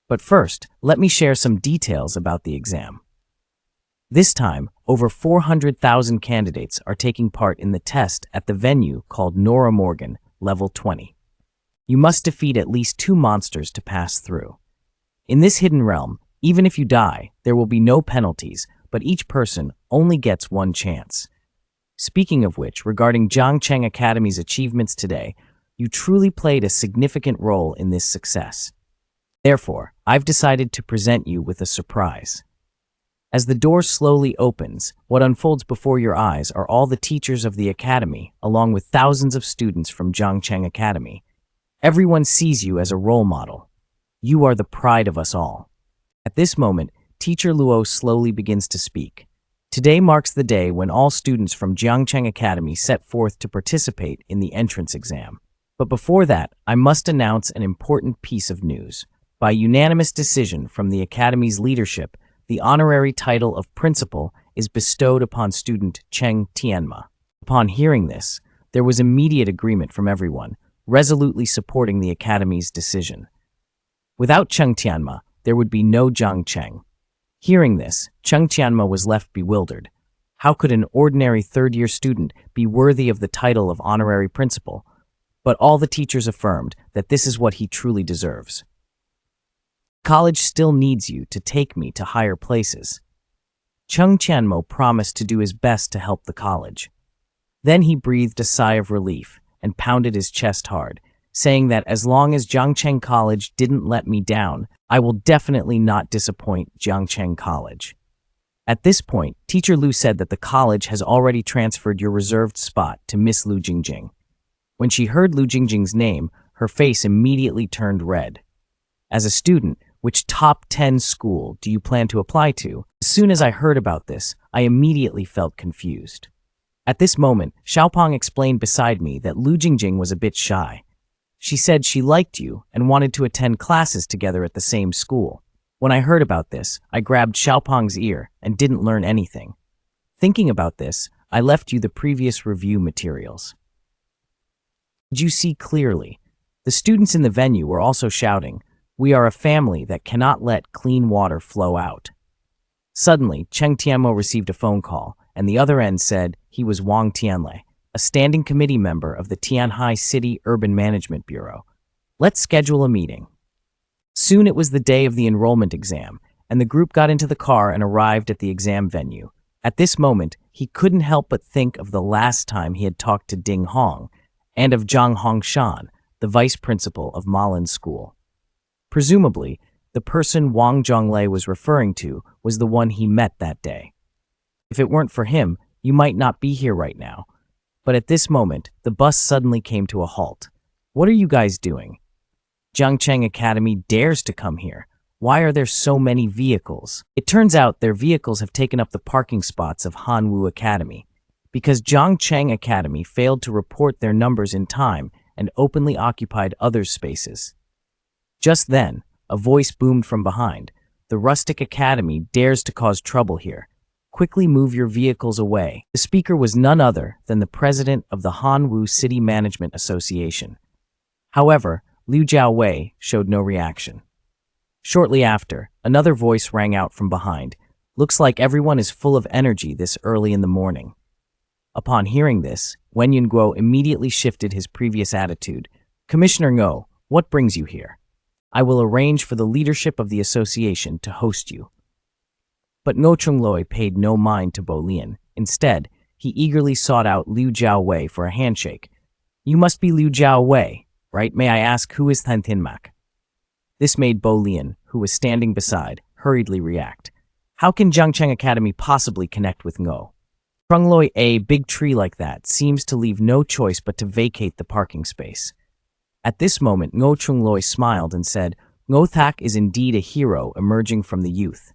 But first, let me share some details about the exam." This time, over 400,000 candidates are taking part in the test at the venue called Nora Morgan, level 20. You must defeat at least 2 monsters to pass through. In this hidden realm, even if you die, there will be no penalties, but each person only gets 1 chance. Speaking of which, regarding Jiangcheng Academy's achievements today, you truly played a significant role in this success. Therefore, I've decided to present you with a surprise. As the door slowly opens, what unfolds before your eyes are all the teachers of the academy, along with thousands of students from Jiangcheng Academy. Everyone sees you as a role model. You are the pride of us all. At this moment, Teacher Luo slowly begins to speak. Today marks the day when all students from Jiangcheng Academy set forth to participate in the entrance exam. But before that, I must announce an important piece of news. By unanimous decision from the Academy's leadership, the honorary title of principal is bestowed upon student Cheng Tianma. Upon hearing this, there was immediate agreement from everyone, resolutely supporting the Academy's decision. Without Cheng Tianma, there would be no Jiangcheng. Hearing this, Cheng Tianma was left bewildered. How could an ordinary third-year student be worthy of the title of honorary principal? But all the teachers affirmed that this is what he truly deserves. College still needs you to take me to higher places. Chung Tianmo promised to do his best to help the college. Then he breathed a sigh of relief and pounded his chest hard, saying that as long as Jiangcheng College didn't let me down, I will definitely not disappoint Jiangcheng College. At this point, Teacher Lu said that the college has already transferred your reserved spot to Miss Lu Jingjing. When she heard Lu Jingjing's name, her face immediately turned red. As a student, which top 10 school do you plan to apply to? As soon as I heard about this, I immediately felt confused. At this moment, Xiaopeng explained beside me that Lu Jingjing was a bit shy. She said she liked you and wanted to attend classes together at the same school. When I heard about this, I grabbed Xiaopeng's ear and didn't learn anything. Thinking about this, I left you the previous review materials. Did you see clearly? The students in the venue were also shouting, "We are a family that cannot let clean water flow out." Suddenly, Cheng Tianmo received a phone call, and the other end said he was Wang Tianlei, a standing committee member of the Tianhai City Urban Management Bureau. Let's schedule a meeting. Soon it was the day of the enrollment exam, and the group got into the car and arrived at the exam venue. At this moment, he couldn't help but think of the last time he had talked to Ding Hong, and of Zhang Hongshan, the vice principal of Malin's school. Presumably, the person Wang Zhonglei was referring to was the one he met that day. If it weren't for him, you might not be here right now. But at this moment, the bus suddenly came to a halt. What are you guys doing? Jiangcheng Academy dares to come here. Why are there so many vehicles? It turns out their vehicles have taken up the parking spots of Hanwu Academy, because Jiangcheng Academy failed to report their numbers in time and openly occupied others' spaces. Just then, a voice boomed from behind. The rustic academy dares to cause trouble here. Quickly move your vehicles away. The speaker was none other than the president of the Hanwu City Management Association. However, Liu Jiaowei showed no reaction. Shortly after, another voice rang out from behind. Looks like everyone is full of energy this early in the morning. Upon hearing this, Wen Yunguo immediately shifted his previous attitude. Commissioner Ngo, what brings you here? I will arrange for the leadership of the association to host you. But Ngo Chungloi paid no mind to Bo Lian. Instead, he eagerly sought out Liu Jiaowei for a handshake. You must be Liu Jiaowei, right? May I ask, who is Theonmak? This made Bo Lian, who was standing beside, hurriedly react. How can Jiangcheng Academy possibly connect with Ngo? Chungloi, a big tree like that seems to leave no choice but to vacate the parking space. At this moment, Ngo Chungloi smiled and said, Ngo Thak is indeed a hero emerging from the youth.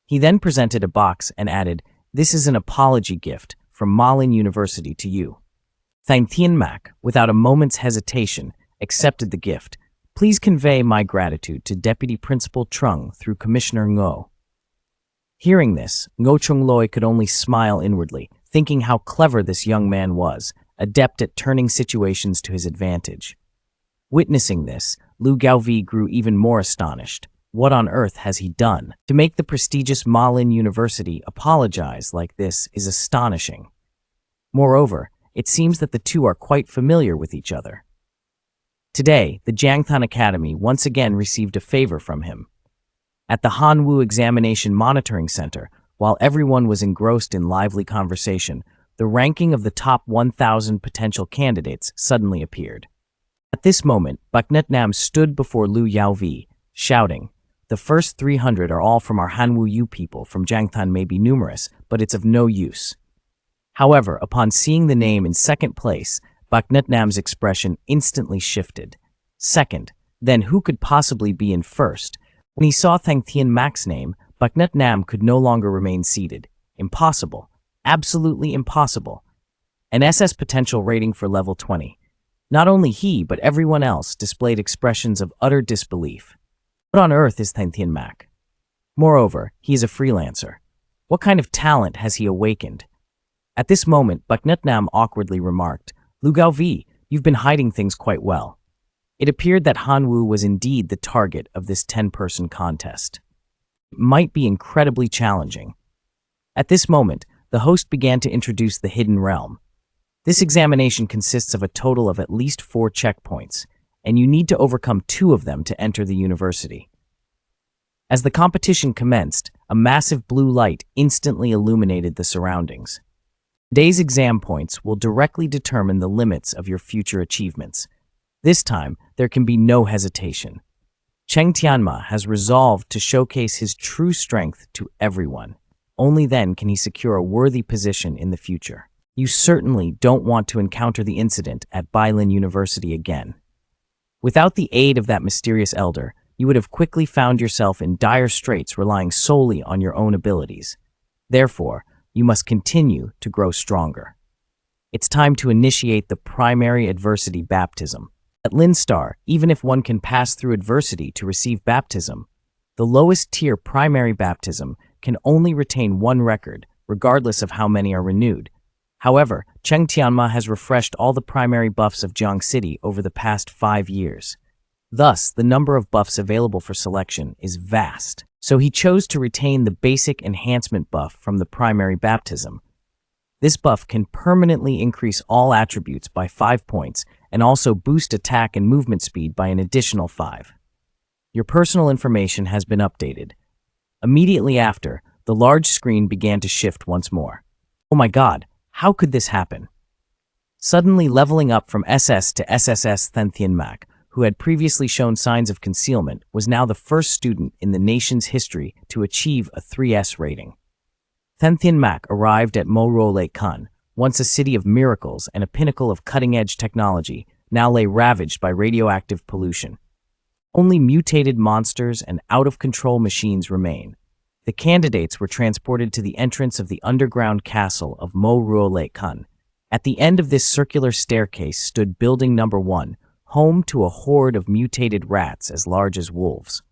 He then presented a box and added, this is an apology gift from Malin University to you. Theonmak, without a moment's hesitation, accepted the gift. Please convey my gratitude to Deputy Principal Trung through Commissioner Ngo. Hearing this, Ngo Chungloi could only smile inwardly, thinking how clever this young man was, adept at turning situations to his advantage. Witnessing this, Lu Gaovi grew even more astonished. What on earth has he done? To make the prestigious Malin University apologize like this is astonishing. Moreover, it seems that the two are quite familiar with each other. Today, the Jiangtan Academy once again received a favor from him. At the Hanwu Examination Monitoring Center, while everyone was engrossed in lively conversation, the ranking of the top 1,000 potential candidates suddenly appeared. At this moment, Baknetnam stood before Lu Yaovi, shouting, the first 300 are all from our Hanwu Yu people from Jiangtan may be numerous, but it's of no use. However, upon seeing the name in second place, Baknetnam's expression instantly shifted. Second, then who could possibly be in first? When he saw Theonmak's name, Baknetnam could no longer remain seated. Impossible. Absolutely impossible. An SS potential rating for level 20. Not only he, but everyone else displayed expressions of utter disbelief. What on earth is Theonmak? Moreover, he is a freelancer. What kind of talent has he awakened? At this moment, Baknetnam awkwardly remarked, Lu Gaovi, you've been hiding things quite well. It appeared that Hanwu was indeed the target of this 10-person contest. It might be incredibly challenging. At this moment, the host began to introduce the Hidden Realm. This examination consists of a total of at least 4 checkpoints, and you need to overcome 2 of them to enter the university. As the competition commenced, a massive blue light instantly illuminated the surroundings. Today's exam points will directly determine the limits of your future achievements. This time, there can be no hesitation. Cheng Tianma has resolved to showcase his true strength to everyone. Only then can he secure a worthy position in the future. You certainly don't want to encounter the incident at Bailin University again. Without the aid of that mysterious elder, you would have quickly found yourself in dire straits relying solely on your own abilities. Therefore, you must continue to grow stronger. It's time to initiate the primary adversity baptism. At Linstar, even if one can pass through adversity to receive baptism, the lowest tier primary baptism can only retain one record, regardless of how many are renewed. However, Cheng Tianma has refreshed all the primary buffs of Jiang City over the past 5 years. Thus, the number of buffs available for selection is vast, so he chose to retain the basic enhancement buff from the primary baptism. This buff can permanently increase all attributes by 5 points and also boost attack and movement speed by an additional 5. Your personal information has been updated. Immediately after, the large screen began to shift once more. Oh my god, how could this happen? Suddenly leveling up from SS to SSS, Theonmak, who had previously shown signs of concealment, was now the first student in the nation's history to achieve a 3S rating. Theonmak arrived at Manhwa, once a city of miracles and a pinnacle of cutting-edge technology, now lay ravaged by radioactive pollution. Only mutated monsters and out-of-control machines remain. The candidates were transported to the entrance of the underground castle of Manhwa. At the end of this circular staircase stood building number 1, home to a horde of mutated rats as large as wolves.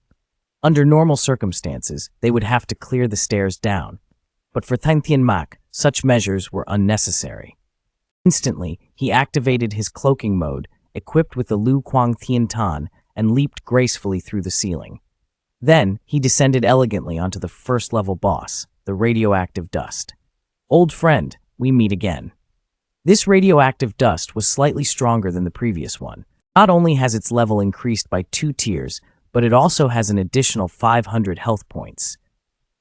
Under normal circumstances, they would have to clear the stairs down, but for Theonmak, such measures were unnecessary. Instantly, he activated his cloaking mode, equipped with the Lu Kuang Tian Tan, and leaped gracefully through the ceiling. Then, he descended elegantly onto the first-level boss, the radioactive dust. Old friend, we meet again. This radioactive dust was slightly stronger than the previous one. Not only has its level increased by 2 tiers, but it also has an additional 500 health points.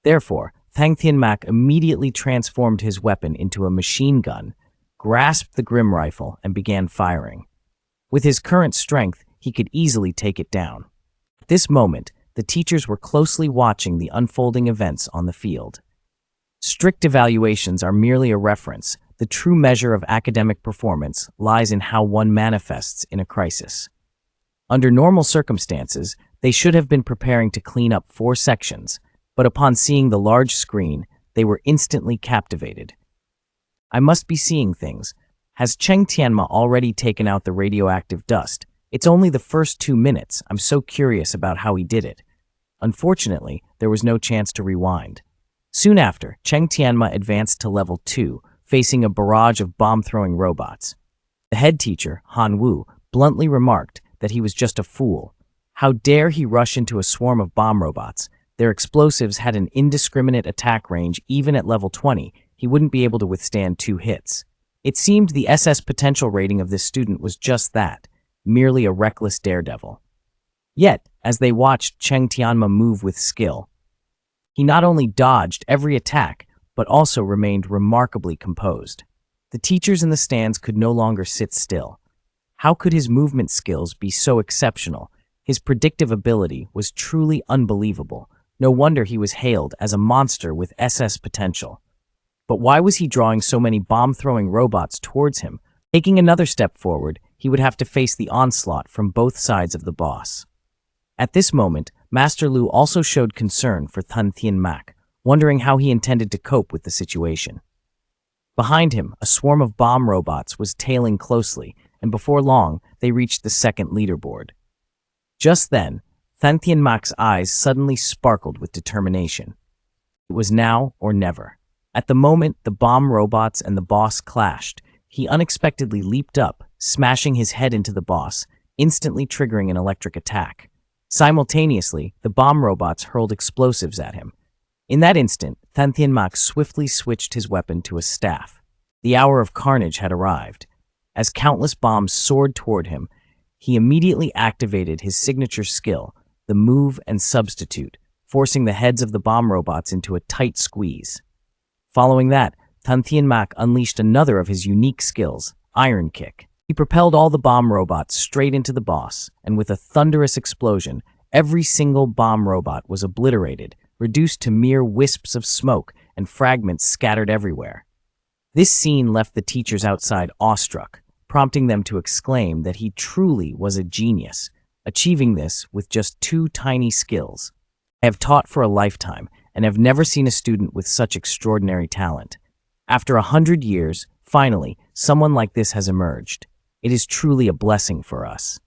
Therefore, Theonmak immediately transformed his weapon into a machine gun, grasped the Grim rifle, and began firing. With his current strength, he could easily take it down. At this moment, the teachers were closely watching the unfolding events on the field. Strict evaluations are merely a reference. The true measure of academic performance lies in how one manifests in a crisis. Under normal circumstances, they should have been preparing to clean up 4 sections, but upon seeing the large screen, they were instantly captivated. I must be seeing things. Has Cheng Tianma already taken out the radioactive dust? It's only the first 2 minutes. I'm so curious about how he did it. Unfortunately, there was no chance to rewind. Soon after, Cheng Tianma advanced to level 2, facing a barrage of bomb-throwing robots. The head teacher, Han Wu, bluntly remarked that he was just a fool. How dare he rush into a swarm of bomb robots? Their explosives had an indiscriminate attack range. Even at level 20, he wouldn't be able to withstand 2 hits. It seemed the SS potential rating of this student was just that, merely a reckless daredevil. Yet, as they watched Cheng Tianma move with skill, he not only dodged every attack, but also remained remarkably composed. The teachers in the stands could no longer sit still. How could his movement skills be so exceptional? His predictive ability was truly unbelievable. No wonder he was hailed as a monster with SS potential. But why was he drawing so many bomb-throwing robots towards him? Taking another step forward, he would have to face the onslaught from both sides of the boss. At this moment, Master Lu also showed concern for Theonmak, wondering how he intended to cope with the situation. Behind him, a swarm of bomb robots was tailing closely, and before long, they reached the second leaderboard. Just then, Theonmak's eyes suddenly sparkled with determination. It was now or never. At the moment the bomb robots and the boss clashed, he unexpectedly leaped up, smashing his head into the boss, instantly triggering an electric attack. Simultaneously, the bomb robots hurled explosives at him. In that instant, Theonmak swiftly switched his weapon to a staff. The hour of carnage had arrived. As countless bombs soared toward him, he immediately activated his signature skill, the Move and Substitute, forcing the heads of the bomb robots into a tight squeeze. Following that, Theonmak unleashed another of his unique skills, Iron Kick. He propelled all the bomb robots straight into the boss, and with a thunderous explosion, every single bomb robot was obliterated, reduced to mere wisps of smoke and fragments scattered everywhere. This scene left the teachers outside awestruck, prompting them to exclaim that he truly was a genius, achieving this with just 2 tiny skills. I have taught for a lifetime and have never seen a student with such extraordinary talent. After 100 years, finally, someone like this has emerged. It is truly a blessing for us.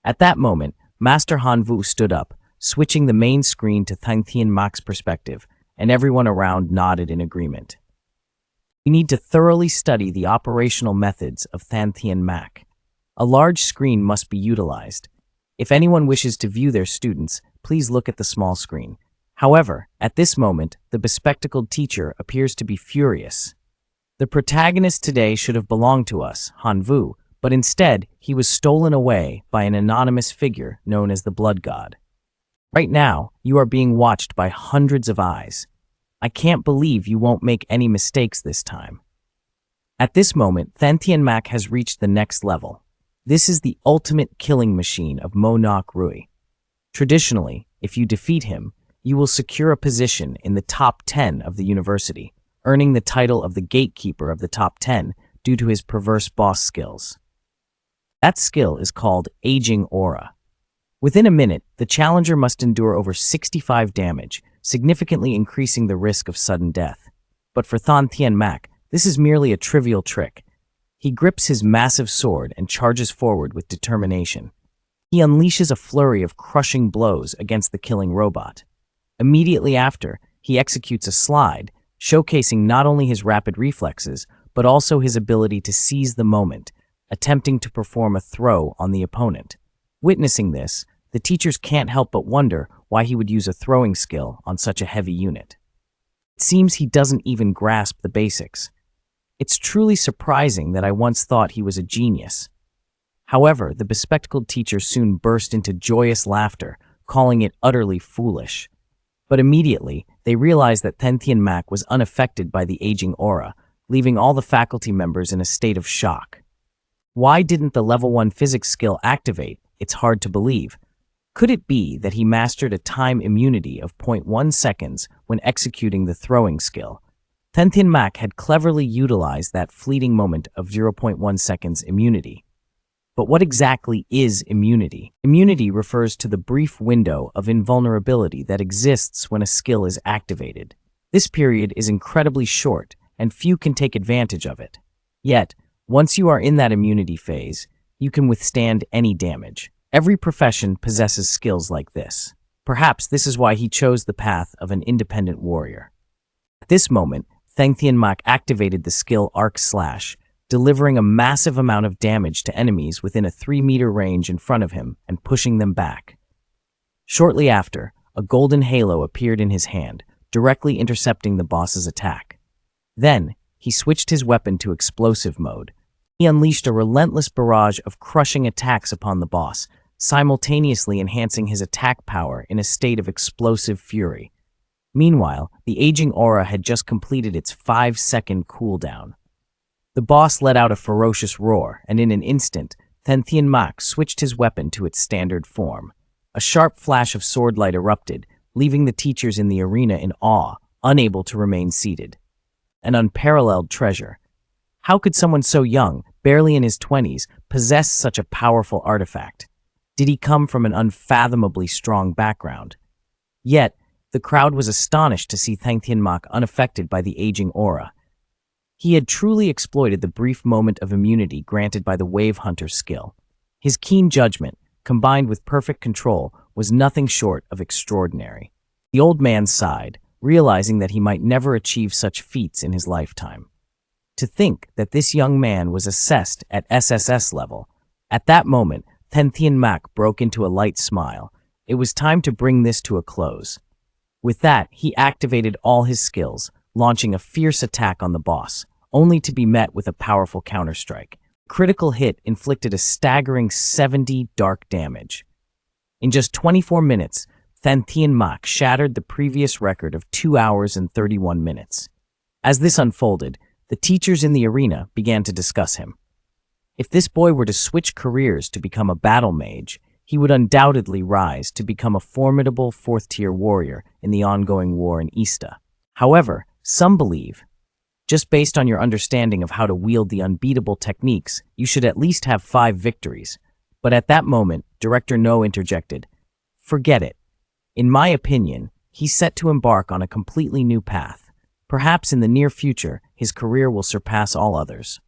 At that moment, Master Hanvu stood up, switching the main screen to Theonmak's perspective, and everyone around nodded in agreement. We need to thoroughly study the operational methods of Theonmak. A large screen must be utilized. If anyone wishes to view their students, please look at the small screen. However, at this moment, the bespectacled teacher appears to be furious. The protagonist today should have belonged to us, Hanvu, but instead, he was stolen away by an anonymous figure known as the Blood God. Right now, you are being watched by hundreds of eyes. I can't believe you won't make any mistakes this time. At this moment, Theonmak has reached the next level. This is the ultimate killing machine of Monok Rui. Traditionally, if you defeat him, you will secure a position in the top 10 of the university, earning the title of the gatekeeper of the top 10 due to his perverse boss skills. That skill is called Aging Aura. Within a minute, the challenger must endure over 65 damage, significantly increasing the risk of sudden death. But for Theonmak, this is merely a trivial trick. He grips his massive sword and charges forward with determination. He unleashes a flurry of crushing blows against the killing robot. Immediately after, he executes a slide, showcasing not only his rapid reflexes, but also his ability to seize the moment, attempting to perform a throw on the opponent. Witnessing this, the teachers can't help but wonder why he would use a throwing skill on such a heavy unit. It seems he doesn't even grasp the basics. It's truly surprising that I once thought he was a genius. However, the bespectacled teacher soon burst into joyous laughter, calling it utterly foolish. But immediately, they realized that Theonmak was unaffected by the aging aura, leaving all the faculty members in a state of shock. Why didn't the level 1 physics skill activate? It's hard to believe. Could it be that he mastered a time immunity of 0.1 seconds when executing the throwing skill? Theonmak had cleverly utilized that fleeting moment of 0.1 seconds immunity. But what exactly is immunity? Immunity refers to the brief window of invulnerability that exists when a skill is activated. This period is incredibly short, and few can take advantage of it. Yet, once you are in that immunity phase, you can withstand any damage. Every profession possesses skills like this. Perhaps this is why he chose the path of an independent warrior. At this moment, Theonmak activated the skill Arc Slash, delivering a massive amount of damage to enemies within a 3-meter range in front of him and pushing them back. Shortly after, a golden halo appeared in his hand, directly intercepting the boss's attack. Then, he switched his weapon to explosive mode. He unleashed a relentless barrage of crushing attacks upon the boss, simultaneously enhancing his attack power in a state of explosive fury. Meanwhile, the aging aura had just completed its 5-second cooldown. The boss let out a ferocious roar, and in an instant, Theonmak switched his weapon to its standard form. A sharp flash of sword light erupted, leaving the teachers in the arena in awe, unable to remain seated. An unparalleled treasure. How could someone so young, barely in his 20s, possess such a powerful artifact? Did he come from an unfathomably strong background? Yet, the crowd was astonished to see Theonmak unaffected by the aging aura. He had truly exploited the brief moment of immunity granted by the Wave Hunter skill. His keen judgment, combined with perfect control, was nothing short of extraordinary. The old man sighed, realizing that he might never achieve such feats in his lifetime. To think that this young man was assessed at SSS level. At that moment, Theonmak broke into a light smile. It was time to bring this to a close. With that, he activated all his skills, launching a fierce attack on the boss, only to be met with a powerful counterstrike. Critical hit inflicted a staggering 70 dark damage. In just 24 minutes, Theonmak shattered the previous record of 2 hours and 31 minutes. As this unfolded, the teachers in the arena began to discuss him. If this boy were to switch careers to become a battle mage, he would undoubtedly rise to become a formidable fourth-tier warrior in the ongoing war in Easta. However, some believe, just based on your understanding of how to wield the unbeatable techniques, you should at least have 5 victories. But at that moment, Director No interjected, "Forget it. In my opinion, he's set to embark on a completely new path. Perhaps in the near future, his career will surpass all others."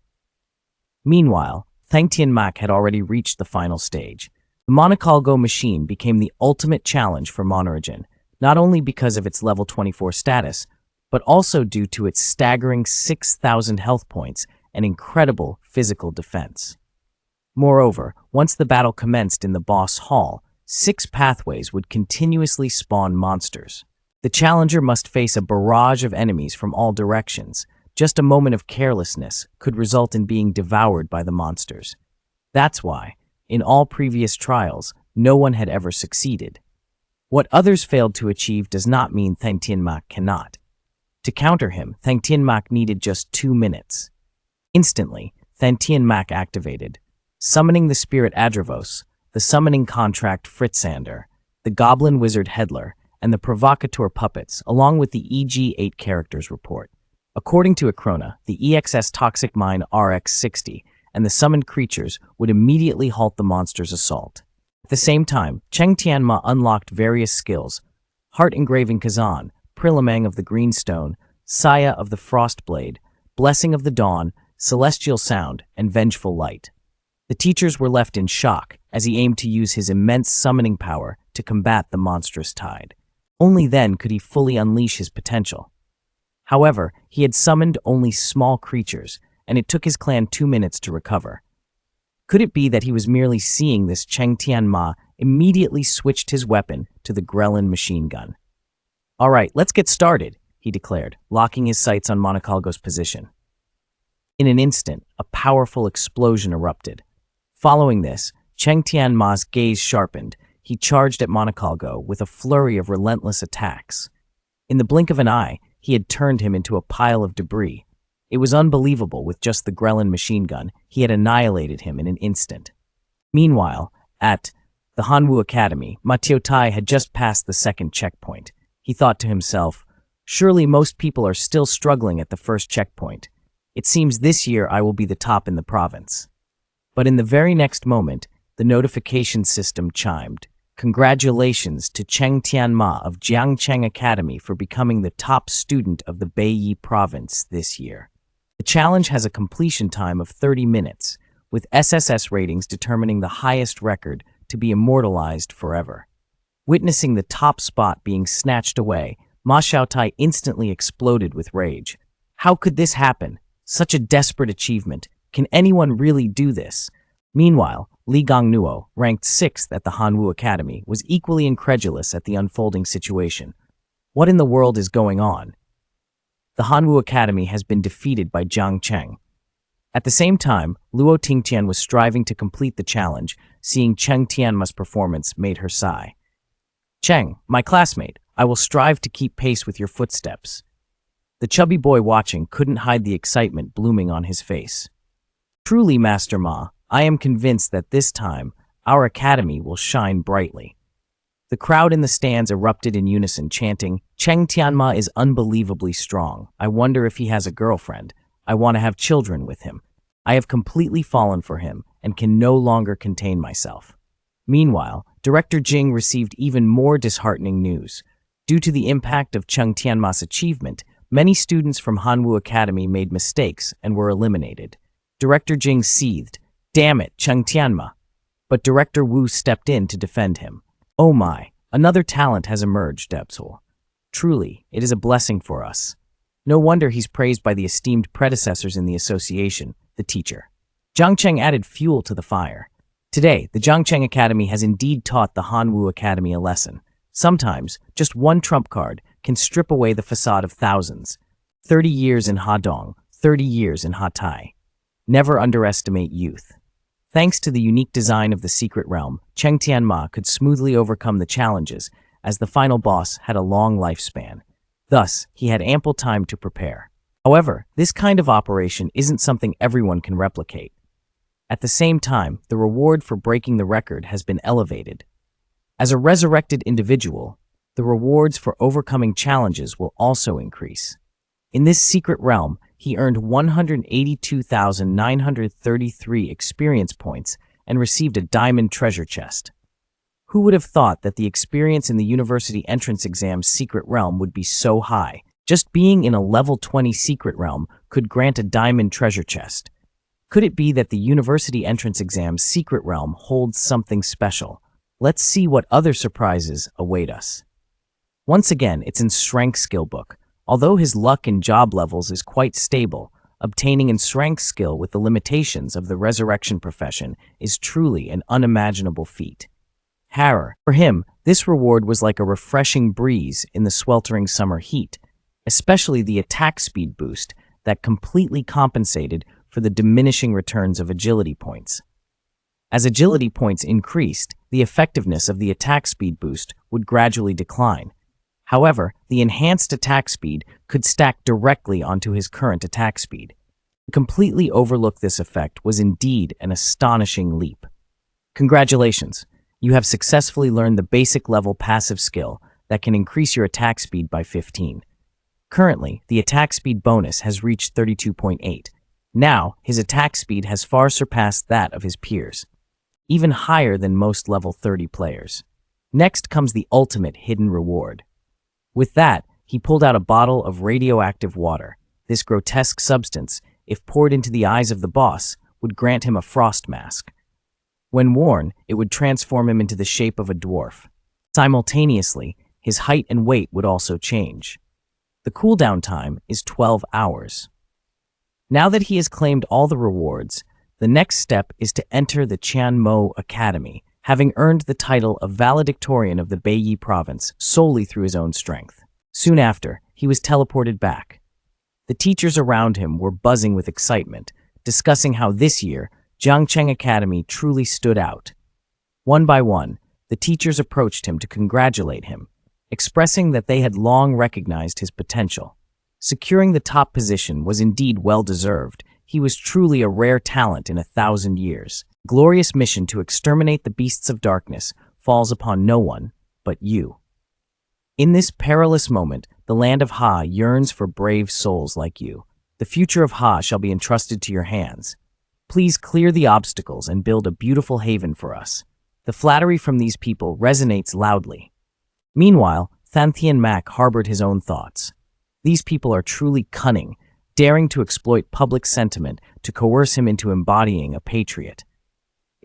Meanwhile, Theonmak had already reached the final stage. The Monacolgo machine became the ultimate challenge for Monorogen, not only because of its level 24 status, but also due to its staggering 6,000 health points and incredible physical defense. Moreover, once the battle commenced in the boss hall, 6 pathways would continuously spawn monsters. The challenger must face a barrage of enemies from all directions. Just a moment of carelessness could result in being devoured by the monsters. That's why, in all previous trials, no one had ever succeeded. What others failed to achieve does not mean Theonmak cannot. To counter him, Theonmak needed just 2 minutes. Instantly, Theonmak activated, summoning the spirit Adravos, the summoning contract Fritzander, the goblin wizard Hedler, and the provocateur puppets, along with the EG-8 characters report. According to Acrona, the EXS Toxic Mine RX-60 and the summoned creatures would immediately halt the monster's assault. At the same time, Cheng Tianma unlocked various skills: Heart Engraving Kazan, Prilamang of the Greenstone, Saya of the Frostblade, Blessing of the Dawn, Celestial Sound, and Vengeful Light. The teachers were left in shock as he aimed to use his immense summoning power to combat the monstrous tide. Only then could he fully unleash his potential. However, he had summoned only small creatures, and it took his clan 2 minutes to recover. Could it be that he was merely seeing this Cheng Tianma immediately switched his weapon to the Grelin machine gun? "All right, let's get started," he declared, locking his sights on Monacolgo's position. In an instant, a powerful explosion erupted. Following this, Cheng Tianma's gaze sharpened. He charged at Monacolgo with a flurry of relentless attacks. In the blink of an eye, he had turned him into a pile of debris. It was unbelievable. With just the Grelin machine gun, he had annihilated him in an instant. Meanwhile, at the Hanwu Academy, Matiotai had just passed the second checkpoint. He thought to himself, "Surely most people are still struggling at the first checkpoint. It seems this year I will be the top in the province." But in the very next moment, the notification system chimed. "Congratulations to Cheng Tianma of Jiangcheng Academy for becoming the top student of the Beiyi province this year. The challenge has a completion time of 30 minutes, with SSS ratings determining the highest record to be immortalized forever." Witnessing the top spot being snatched away, Ma Xiaotai instantly exploded with rage. How could this happen? Such a desperate achievement. Can anyone really do this? Meanwhile, Li Gongnuo, ranked 6th at the Hanwu Academy, was equally incredulous at the unfolding situation. What in the world is going on? The Hanwu Academy has been defeated by Jiang Cheng. At the same time, Luo Tingtian was striving to complete the challenge. Seeing Cheng Tianma's performance made her sigh. "Cheng, my classmate, I will strive to keep pace with your footsteps." The chubby boy watching couldn't hide the excitement blooming on his face. "Truly, Master Ma, I am convinced that this time, our academy will shine brightly." The crowd in the stands erupted in unison, chanting, "Cheng Tianma is unbelievably strong. I wonder if he has a girlfriend. I want to have children with him. I have completely fallen for him and can no longer contain myself." Meanwhile, Director Jing received even more disheartening news. Due to the impact of Cheng Tianma's achievement, many students from Hanwu Academy made mistakes and were eliminated. Director Jing seethed, "Damn it, Cheng Tianma." But Director Wu stepped in to defend him. "Oh my, another talent has emerged, Debsul. Truly, it is a blessing for us. No wonder he's praised by the esteemed predecessors in the association, the teacher." Jiang Cheng added fuel to the fire. Today, the Jiangcheng Academy has indeed taught the Hanwu Academy a lesson. Sometimes, just one trump card can strip away the facade of thousands. 30 years in Hadong, 30 years in Hatai. Never underestimate youth. Thanks to the unique design of the secret realm, Cheng Tianma could smoothly overcome the challenges as the final boss had a long lifespan. Thus, he had ample time to prepare. However, this kind of operation isn't something everyone can replicate. At the same time, the reward for breaking the record has been elevated. As a resurrected individual, the rewards for overcoming challenges will also increase. In this secret realm, he earned 182,933 experience points and received a diamond treasure chest. Who would have thought that the experience in the university entrance exam's secret realm would be so high? Just being in a level 20 secret realm could grant a diamond treasure chest. Could it be that the university entrance exam's secret realm holds something special? Let's see what other surprises await us. Once again, it's in Strength skill book. Although his luck and job levels is quite stable, obtaining in Strength skill with the limitations of the resurrection profession is truly an unimaginable feat. Horror. For him, this reward was like a refreshing breeze in the sweltering summer heat, especially the attack speed boost that completely compensated for the diminishing returns of agility points. As agility points increased, the effectiveness of the attack speed boost would gradually decline. However, the enhanced attack speed could stack directly onto his current attack speed. To completely overlook this effect was indeed an astonishing leap. Congratulations! You have successfully learned the basic level passive skill that can increase your attack speed by 15. Currently, the attack speed bonus has reached 32.8. Now, his attack speed has far surpassed that of his peers, even higher than most level 30 players. Next comes the ultimate hidden reward. With that, he pulled out a bottle of radioactive water. This grotesque substance, if poured into the eyes of the boss, would grant him a frost mask. When worn, it would transform him into the shape of a dwarf. Simultaneously, his height and weight would also change. The cooldown time is 12 hours. Now that he has claimed all the rewards, the next step is to enter the Tianmo Academy, having earned the title of valedictorian of the Beiyi province solely through his own strength. Soon after, he was teleported back. The teachers around him were buzzing with excitement, discussing how this year, Jiangcheng Academy truly stood out. One by one, the teachers approached him to congratulate him, expressing that they had long recognized his potential. Securing the top position was indeed well-deserved. He was truly a rare talent in 1,000 years. The glorious mission to exterminate the beasts of darkness falls upon no one but you. In this perilous moment, the land of Ha yearns for brave souls like you. The future of Ha shall be entrusted to your hands. Please clear the obstacles and build a beautiful haven for us. The flattery from these people resonates loudly. Meanwhile, Theonmak harbored his own thoughts. These people are truly cunning, daring to exploit public sentiment to coerce him into embodying a patriot.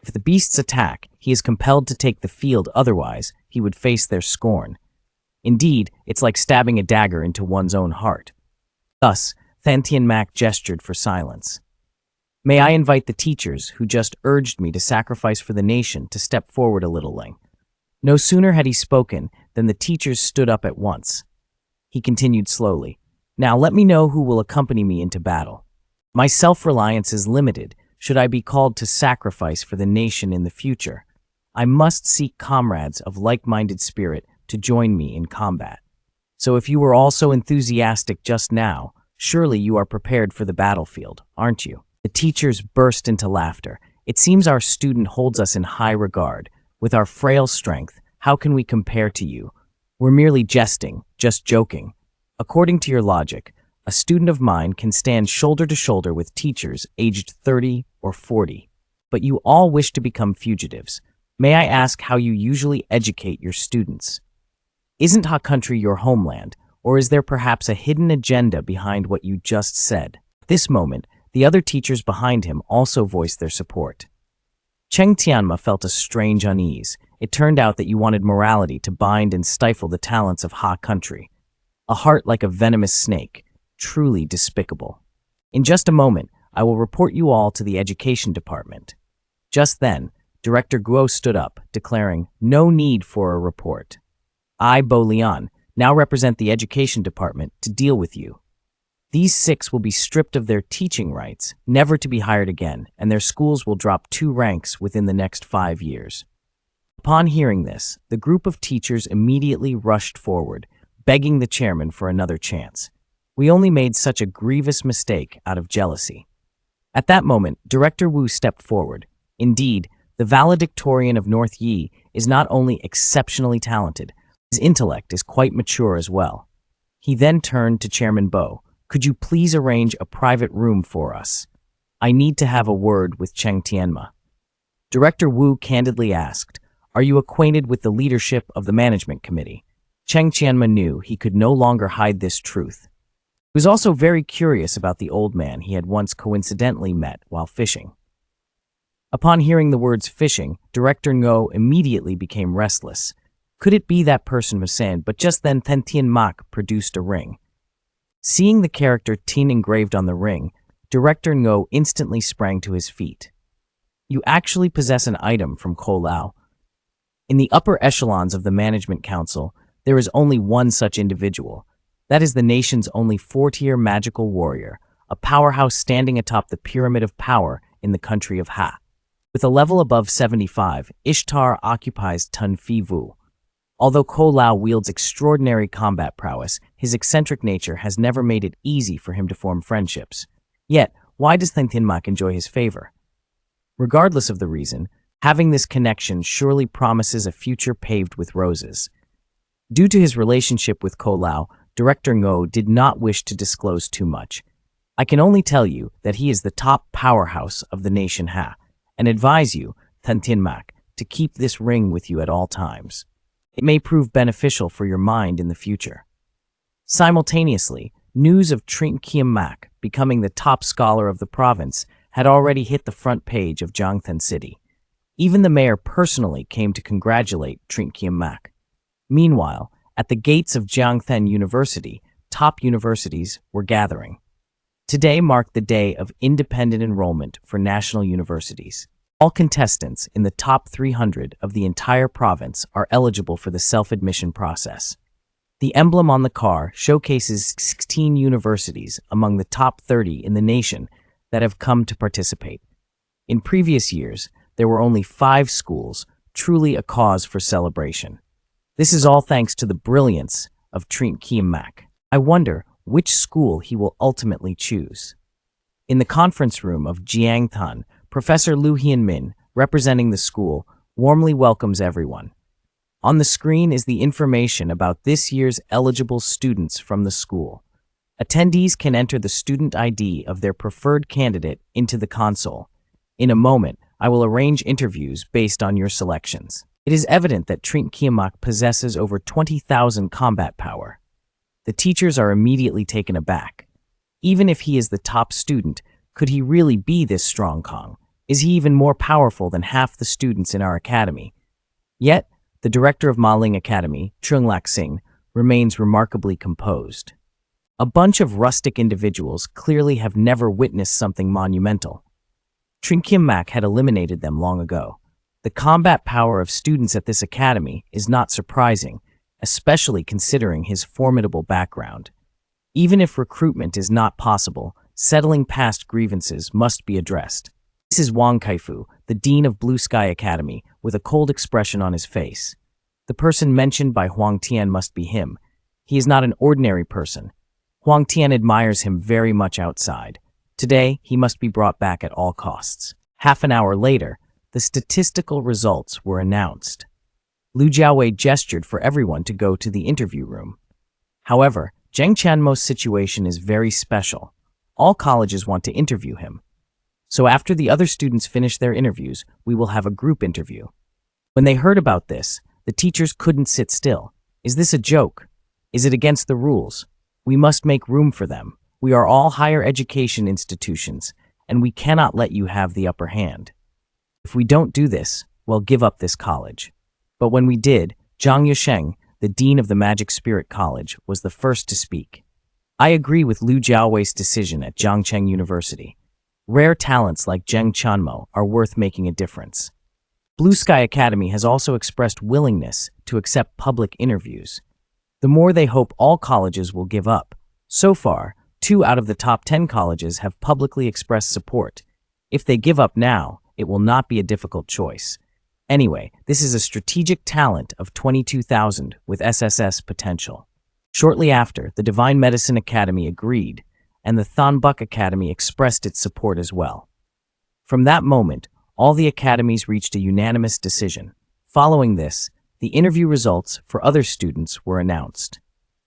If the beasts attack, he is compelled to take the field, otherwise he would face their scorn. Indeed, it's like stabbing a dagger into one's own heart. Thus, Theonmak gestured for silence. May I invite the teachers who just urged me to sacrifice for the nation to step forward a little. No sooner had he spoken than the teachers stood up at once. He continued slowly. Now let me know who will accompany me into battle. My self-reliance is limited should I be called to sacrifice for the nation in the future. I must seek comrades of like-minded spirit to join me in combat. So if you were all so enthusiastic just now, surely you are prepared for the battlefield, aren't you? The teachers burst into laughter. It seems our student holds us in high regard. With our frail strength, how can we compare to you? We're merely jesting, just joking. According to your logic, a student of mine can stand shoulder to shoulder with teachers aged 30 or 40. But you all wish to become fugitives. May I ask how you usually educate your students? Isn't Ha country your homeland, or is there perhaps a hidden agenda behind what you just said? At this moment, the other teachers behind him also voiced their support. Cheng Tianma felt a strange unease. It turned out that you wanted morality to bind and stifle the talents of Ha country. A heart like a venomous snake, truly despicable. In just a moment, I will report you all to the education department. Just then, Director Guo stood up, declaring, "No need for a report. I, Bo Lian, now represent the education department to deal with you. These 6 will be stripped of their teaching rights, never to be hired again, and their schools will drop 2 ranks within the next 5 years." Upon hearing this, the group of teachers immediately rushed forward, begging the chairman for another chance. We only made such a grievous mistake out of jealousy. At that moment, Director Wu stepped forward. Indeed, the valedictorian of North Yi is not only exceptionally talented, his intellect is quite mature as well. He then turned to Chairman Bo. Could you please arrange a private room for us? I need to have a word with Cheng Tianma. Director Wu candidly asked, are you acquainted with the leadership of the management committee? Cheng Tianma knew he could no longer hide this truth. He was also very curious about the old man he had once coincidentally met while fishing. Upon hearing the words fishing, Director Ngo immediately became restless. Could it be that person Musan? But just then Theonmak produced a ring. Seeing the character Tin engraved on the ring, Director Ngo instantly sprang to his feet. You actually possess an item from Ko Lao. In the upper echelons of the Management Council, there is only one such individual. That is the nation's only 4-tier magical warrior, a powerhouse standing atop the pyramid of power in the country of Ha. With a level above 75, Ishtar occupies Tun Fi Vu. Although Ko Lao wields extraordinary combat prowess, his eccentric nature has never made it easy for him to form friendships. Yet, why does Theonmak enjoy his favor? Regardless of the reason, having this connection surely promises a future paved with roses. Due to his relationship with Ko Lao, Director Ngo did not wish to disclose too much. I can only tell you that he is the top powerhouse of the nation Ha, and advise you, Theonmak, to keep this ring with you at all times. It may prove beneficial for your mind in the future. Simultaneously, news of Theonmak becoming the top scholar of the province had already hit the front page of Jiangthen City. Even the mayor personally came to congratulate Theonmak. Meanwhile, at the gates of Jiangthen University, top universities were gathering. Today marked the day of independent enrollment for national universities. All contestants in the top 300 of the entire province are eligible for the self-admission process. The emblem on the car showcases 16 universities among the top 30 in the nation that have come to participate. In previous years, there were only 5 schools, truly a cause for celebration. This is all thanks to the brilliance of Theonmak. I wonder which school he will ultimately choose. In the conference room of Jiangtan, Professor Lu Hianmin, representing the school, warmly welcomes everyone. On the screen is the information about this year's eligible students from the school. Attendees can enter the student ID of their preferred candidate into the console. In a moment, I will arrange interviews based on your selections. It is evident that Theonmak possesses over 20,000 combat power. The teachers are immediately taken aback. Even if he is the top student, could he really be this strong Kong? Is he even more powerful than half the students in our academy? Yet, the director of Ma Ling Academy, Trung Lak Sing, remains remarkably composed. A bunch of rustic individuals clearly have never witnessed something monumental. Theonmak had eliminated them long ago. The combat power of students at this academy is not surprising, especially considering his formidable background. Even if recruitment is not possible, settling past grievances must be addressed. This is Wang Kaifu, the dean of Blue Sky Academy, with a cold expression on his face. The person mentioned by Huang Tian must be him. He is not an ordinary person. Huang Tian admires him very much outside. Today, he must be brought back at all costs. Half an hour later, the statistical results were announced. Lu Jiaowei gestured for everyone to go to the interview room. However, Zheng Chanmo's situation is very special. All colleges want to interview him. So after the other students finish their interviews, we will have a group interview. When they heard about this, the teachers couldn't sit still. Is this a joke? Is it against the rules? We must make room for them. We are all higher education institutions, and we cannot let you have the upper hand. If we don't do this, we'll give up this college. But when we did, Zhang Yusheng, the dean of the Magic Spirit College, was the first to speak. I agree with Lu Jiaowei's decision at Zhangcheng University. Rare talents like Zheng Chanmo are worth making a difference. Blue Sky Academy has also expressed willingness to accept public interviews. The more they hope all colleges will give up. So far, 2 out of the top 10 colleges have publicly expressed support. If they give up now, it will not be a difficult choice. Anyway, this is a strategic talent of 22,000 with SSS potential. Shortly after, the Divine Medicine Academy agreed, and the Theonmak Academy expressed its support as well. From that moment, all the academies reached a unanimous decision. Following this, the interview results for other students were announced.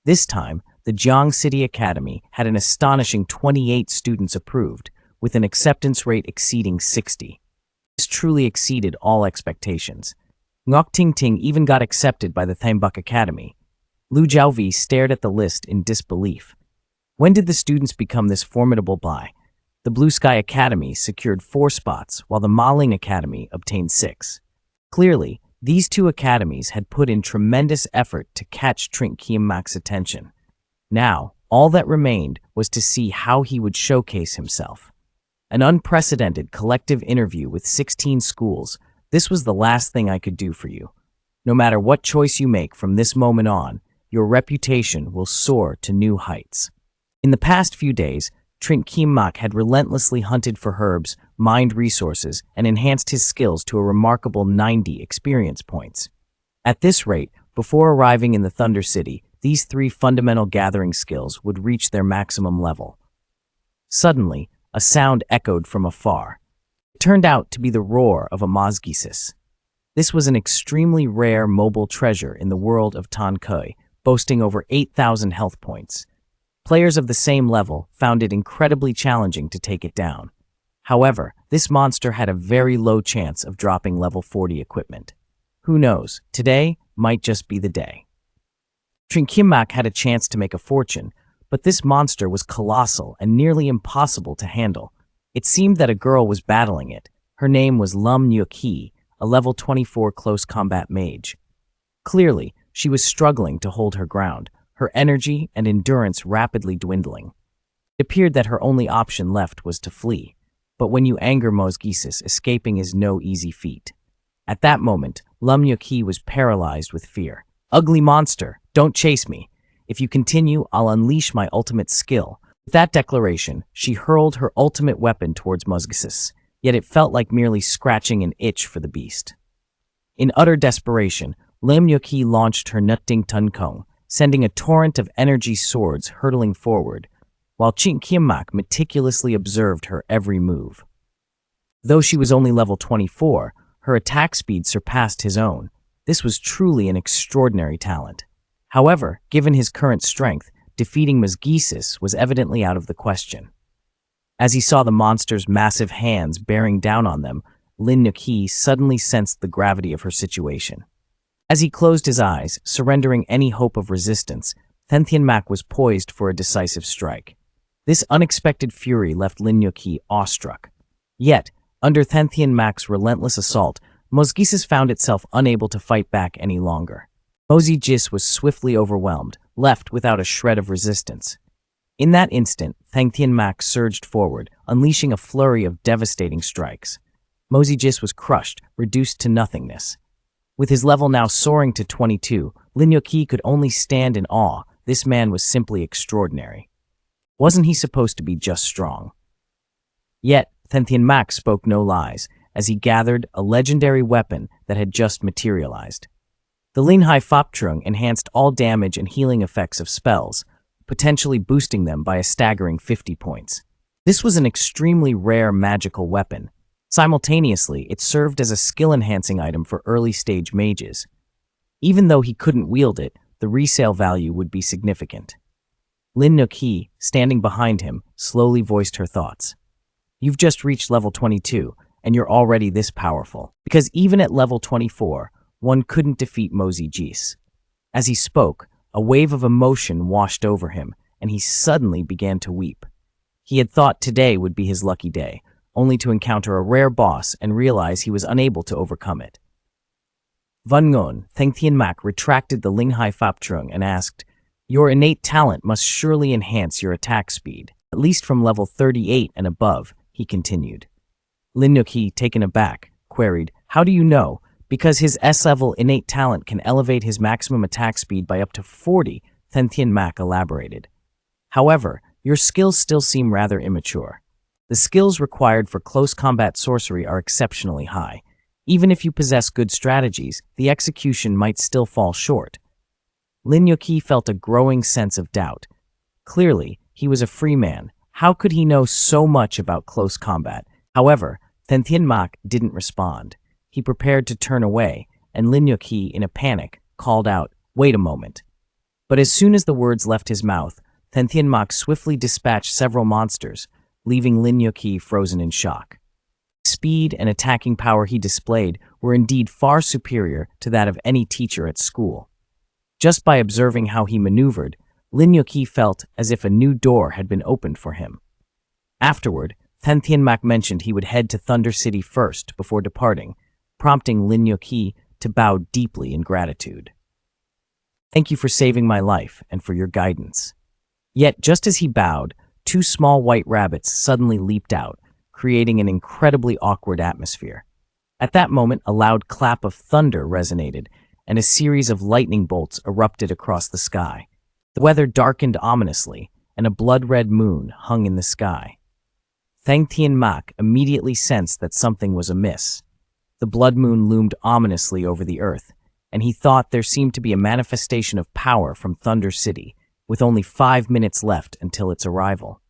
This time, the Jiang City Academy had an astonishing 28 students approved, with an acceptance rate exceeding 60. This truly exceeded all expectations. Ngok Ting Ting even got accepted by the Theonmak Academy. Lu Jiaovi stared at the list in disbelief. When did the students become this formidable by? The Blue Sky Academy secured 4 spots, while the Ma Ling Academy obtained 6. Clearly, these two academies had put in tremendous effort to catch Theonmak's attention. Now, all that remained was to see how he would showcase himself. An unprecedented collective interview with 16 schools, this was the last thing I could do for you. No matter what choice you make from this moment on, your reputation will soar to new heights. In the past few days, Theonmak had relentlessly hunted for herbs, mined resources, and enhanced his skills to a remarkable 90 experience points. At this rate, before arriving in the Thunder City, these 3 fundamental gathering skills would reach their maximum level. Suddenly, a sound echoed from afar. It turned out to be the roar of a Mozgisis. This was an extremely rare mobile treasure in the world of Tankei, boasting over 8,000 health points. Players of the same level found it incredibly challenging to take it down. However, this monster had a very low chance of dropping level 40 equipment. Who knows, today might just be the day. Theonmak had a chance to make a fortune, but this monster was colossal and nearly impossible to handle. It seemed that a girl was battling it. Her name was Linuki, a level 24 close combat mage. Clearly, she was struggling to hold her ground, her energy and endurance rapidly dwindling. It appeared that her only option left was to flee. But when you anger Mozgisis, escaping is no easy feat. At that moment, Linuki was paralyzed with fear. Ugly monster, don't chase me. If you continue, I'll unleash my ultimate skill. With that declaration, she hurled her ultimate weapon towards Mozgisis, yet it felt like merely scratching an itch for the beast. In utter desperation, Linuki launched her Nutting Tunkong, sending a torrent of energy swords hurtling forward, while Theonmak meticulously observed her every move. Though she was only level 24, her attack speed surpassed his own. This was truly an extraordinary talent. However, given his current strength, defeating Mozgisis was evidently out of the question. As he saw the monster's massive hands bearing down on them, Linuki suddenly sensed the gravity of her situation. As he closed his eyes, surrendering any hope of resistance, Theonmak was poised for a decisive strike. This unexpected fury left Linuki awestruck. Yet, under Theonmak's relentless assault, Mozgisis found itself unable to fight back any longer. Mozgisis was swiftly overwhelmed, left without a shred of resistance. In that instant, Theonmak surged forward, unleashing a flurry of devastating strikes. Mozgisis was crushed, reduced to nothingness. With his level now soaring to 22, Linuki could only stand in awe. This man was simply extraordinary. Wasn't he supposed to be just strong? Yet, Theonmak spoke no lies, as he gathered a legendary weapon that had just materialized. The Linhai Foptrung enhanced all damage and healing effects of spells, potentially boosting them by a staggering 50 points. This was an extremely rare magical weapon. Simultaneously, it served as a skill-enhancing item for early-stage mages. Even though he couldn't wield it, the resale value would be significant. Linuki, standing behind him, slowly voiced her thoughts. You've just reached level 22, and you're already this powerful. Because even at level 24, one couldn't defeat Mozgisis. As he spoke, a wave of emotion washed over him, and he suddenly began to weep. He had thought today would be his lucky day, only to encounter a rare boss and realize he was unable to overcome it. Vungon, Theonmak retracted the Linhai Foptrung and asked, Your innate talent must surely enhance your attack speed, at least from level 38 and above, he continued. Linuki, taken aback, queried, How do you know? Because his S-level innate talent can elevate his maximum attack speed by up to 40, Theonmak elaborated. However, your skills still seem rather immature. The skills required for close combat sorcery are exceptionally high. Even if you possess good strategies, the execution might still fall short. Linuki felt a growing sense of doubt. Clearly, he was a free man. How could he know so much about close combat? However, Theonmak didn't respond. He prepared to turn away, and Linuki, in a panic, called out, "Wait a moment." But as soon as the words left his mouth, Theonmak swiftly dispatched several monsters, leaving Linuki frozen in shock. The speed and attacking power he displayed were indeed far superior to that of any teacher at school. Just by observing how he maneuvered, Linuki felt as if a new door had been opened for him. Afterward, Theonmak mentioned he would head to Thunder City first before departing, prompting Linuki to bow deeply in gratitude. "Thank you for saving my life and for your guidance." Yet, just as he bowed, two small white rabbits suddenly leaped out, creating an incredibly awkward atmosphere. At that moment, a loud clap of thunder resonated, and a series of lightning bolts erupted across the sky. The weather darkened ominously, and a blood-red moon hung in the sky. Theonmak immediately sensed that something was amiss. The blood moon loomed ominously over the earth, and he thought there seemed to be a manifestation of power from Thunder City, with only 5 minutes left until its arrival.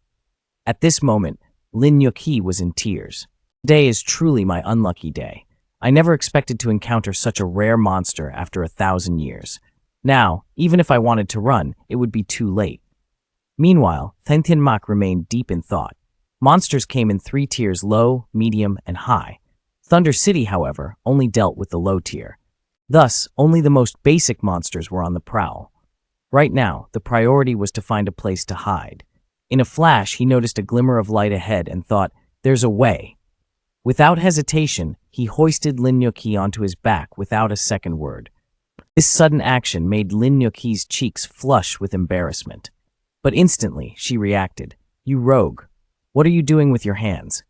At this moment, Linuki was in tears. "Today is truly my unlucky day. I never expected to encounter such a rare monster after 1,000 years. Now, even if I wanted to run, it would be too late." Meanwhile, Theonmak remained deep in thought. Monsters came in 3 tiers: low, medium, and high. Thunder City, however, only dealt with the low tier. Thus, only the most basic monsters were on the prowl. Right now, the priority was to find a place to hide. In a flash, he noticed a glimmer of light ahead and thought, "There's a way." Without hesitation, he hoisted Linuki onto his back without a second word. This sudden action made Linuki's cheeks flush with embarrassment. But instantly, she reacted. "You rogue. What are you doing with your hands?"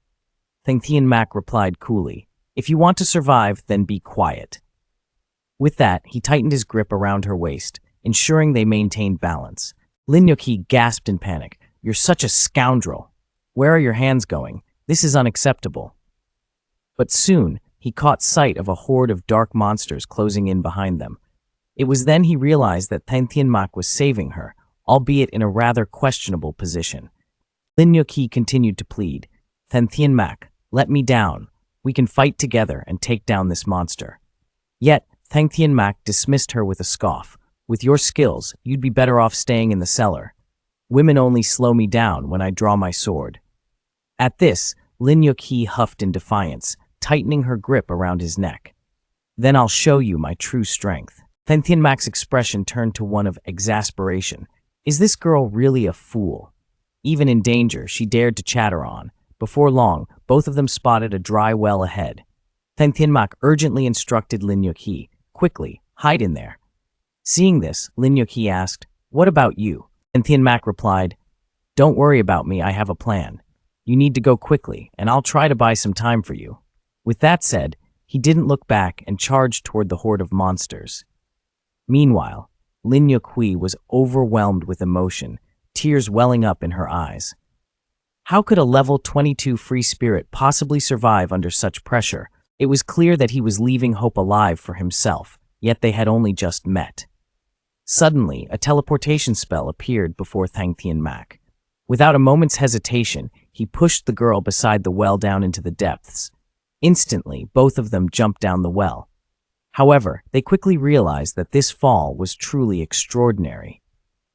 Theonmak replied coolly, "If you want to survive, then be quiet." With that, he tightened his grip around her waist, ensuring they maintained balance. Linuki gasped in panic. "You're such a scoundrel. Where are your hands going? This is unacceptable." But soon, he caught sight of a horde of dark monsters closing in behind them. It was then he realized that Theonmak was saving her, albeit in a rather questionable position. Linuki continued to plead, "Theonmak, let me down. We can fight together and take down this monster." Yet, Theonmak dismissed her with a scoff. "With your skills, you'd be better off staying in the cellar. Women only slow me down when I draw my sword." At this, Linuki huffed in defiance, tightening her grip around his neck. "Then I'll show you my true strength." Theonmak's expression turned to one of exasperation. Is this girl really a fool? Even in danger, she dared to chatter on. Before long, both of them spotted a dry well ahead. Theonmak urgently instructed Linuki, "Quickly, hide in there." Seeing this, Linuki asked, "What about you?" Theonmak replied, "Don't worry about me, I have a plan. You need to go quickly, and I'll try to buy some time for you." With that said, he didn't look back and charged toward the horde of monsters. Meanwhile, Linuki was overwhelmed with emotion, tears welling up in her eyes. How could a level 22 free spirit possibly survive under such pressure? It was clear that he was leaving hope alive for himself, yet they had only just met. Suddenly, a teleportation spell appeared before Theonmak. Without a moment's hesitation, he pushed the girl beside the well down into the depths. Instantly, both of them jumped down the well. However, they quickly realized that this fall was truly extraordinary.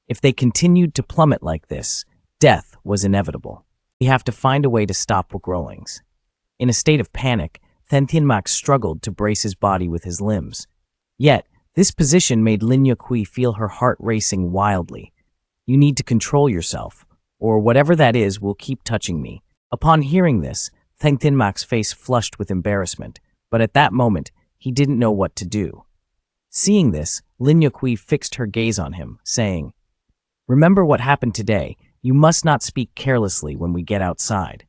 If they continued to plummet like this, death was inevitable. We have to find a way to stop Grohlings. In a state of panic, Theonmak struggled to brace his body with his limbs. Yet, this position made Linuki feel her heart racing wildly. "You need to control yourself, or whatever that is will keep touching me." Upon hearing this, Theonmak's face flushed with embarrassment, but at that moment, he didn't know what to do. Seeing this, Linuki fixed her gaze on him, saying, "Remember what happened today. You must not speak carelessly when we get outside."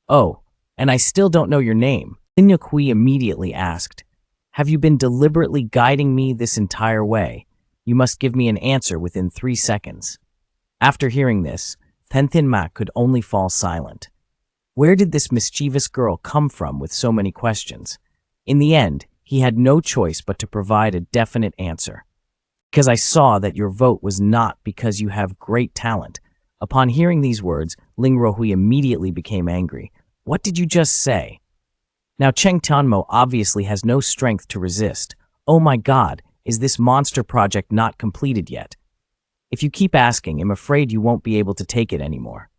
"Oh, and I still don't know your name," Linuki immediately asked. "Have you been deliberately guiding me this entire way? You must give me an answer within 3 seconds." After hearing this, Theonmak could only fall silent. Where did this mischievous girl come from with so many questions? In the end, he had no choice but to provide a definite answer. Because I saw that your vote was not because you have great talent. Upon hearing these words, Ling Rohui immediately became angry. What did you just say? Now Cheng Tianmo obviously has no strength to resist. Oh my god, is this monster project not completed yet? If you keep asking, I'm afraid you won't be able to take it anymore.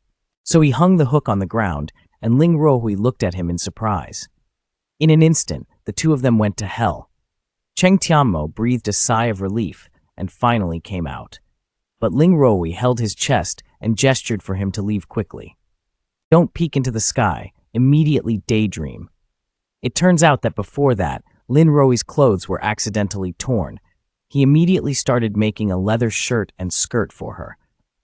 So he hung the hook on the ground, and Ling Rohui looked at him in surprise. In an instant, the two of them went to hell. Cheng Tianmo breathed a sigh of relief and finally came out. But Ling Rohui held his chest and gestured for him to leave quickly. Don't peek into the sky, immediately daydream. It turns out that before that, Lin Rohi's clothes were accidentally torn. He immediately started making a leather shirt and skirt for her.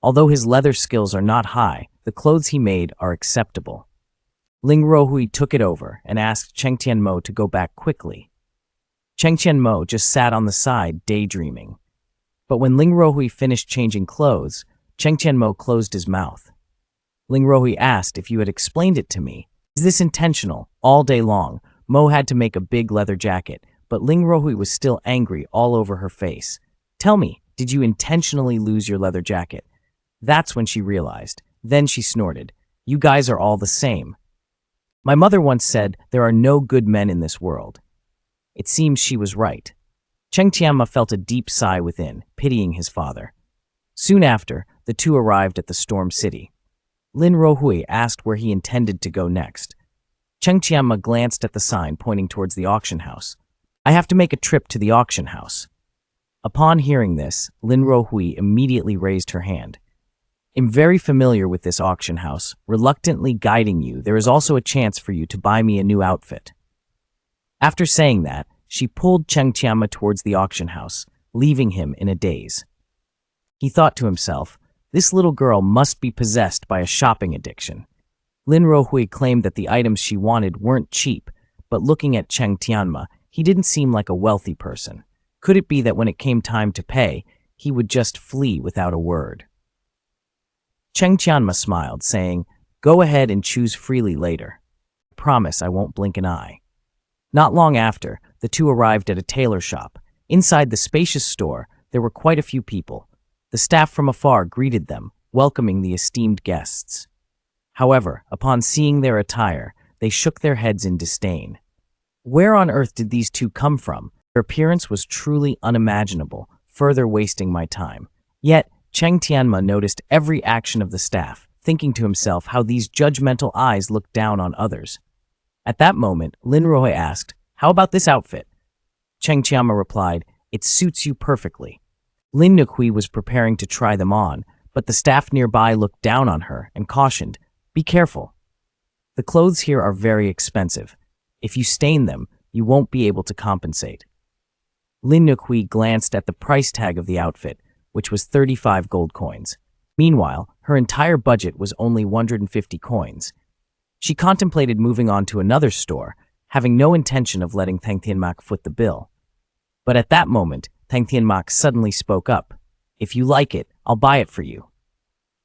Although his leather skills are not high, the clothes he made are acceptable. Ling Rohui took it over and asked Cheng Tianmo to go back quickly. Cheng Tianmo just sat on the side, daydreaming. But when Ling Rohui finished changing clothes, Cheng Tianmo closed his mouth. Ling Rohui asked if you had explained it to me. Is this intentional? All day long, Mo had to make a big leather jacket, but Ling Rohui was still angry all over her face. Tell me, did you intentionally lose your leather jacket? That's when she realized. Then she snorted. You guys are all the same. My mother once said there are no good men in this world. It seems she was right. Cheng Tianma felt a deep sigh within, pitying his father. Soon after, the two arrived at the Storm City. Lin Rohui asked where he intended to go next. Cheng Tianma glanced at the sign pointing towards the auction house. I have to make a trip to the auction house. Upon hearing this, Lin Rohui immediately raised her hand. I'm very familiar with this auction house, reluctantly guiding you. There is also a chance for you to buy me a new outfit. After saying that, she pulled Cheng Tianma towards the auction house, leaving him in a daze. He thought to himself, this little girl must be possessed by a shopping addiction. Lin Rohui claimed that the items she wanted weren't cheap, but looking at Cheng Tianma, he didn't seem like a wealthy person. Could it be that when it came time to pay, he would just flee without a word? Cheng Tianma smiled, saying, go ahead and choose freely later. I promise I won't blink an eye. Not long after, the two arrived at a tailor shop. Inside the spacious store, there were quite a few people. The staff from afar greeted them, welcoming the esteemed guests. However, upon seeing their attire, they shook their heads in disdain. Where on earth did these two come from? Their appearance was truly unimaginable, further wasting my time. Yet, Cheng Tianma noticed every action of the staff, thinking to himself how these judgmental eyes looked down on others. At that moment, Lin Rohui asked, how about this outfit? Cheng Tianma replied, it suits you perfectly. Lin Nukui was preparing to try them on, but the staff nearby looked down on her and cautioned, be careful. The clothes here are very expensive. If you stain them, you won't be able to compensate. Lin Nukui glanced at the price tag of the outfit, which was 35 gold coins. Meanwhile, her entire budget was only 150 coins. She contemplated moving on to another store, having no intention of letting Tang Tianmak foot the bill. But at that moment, Tang Tianmak suddenly spoke up. If you like it, I'll buy it for you.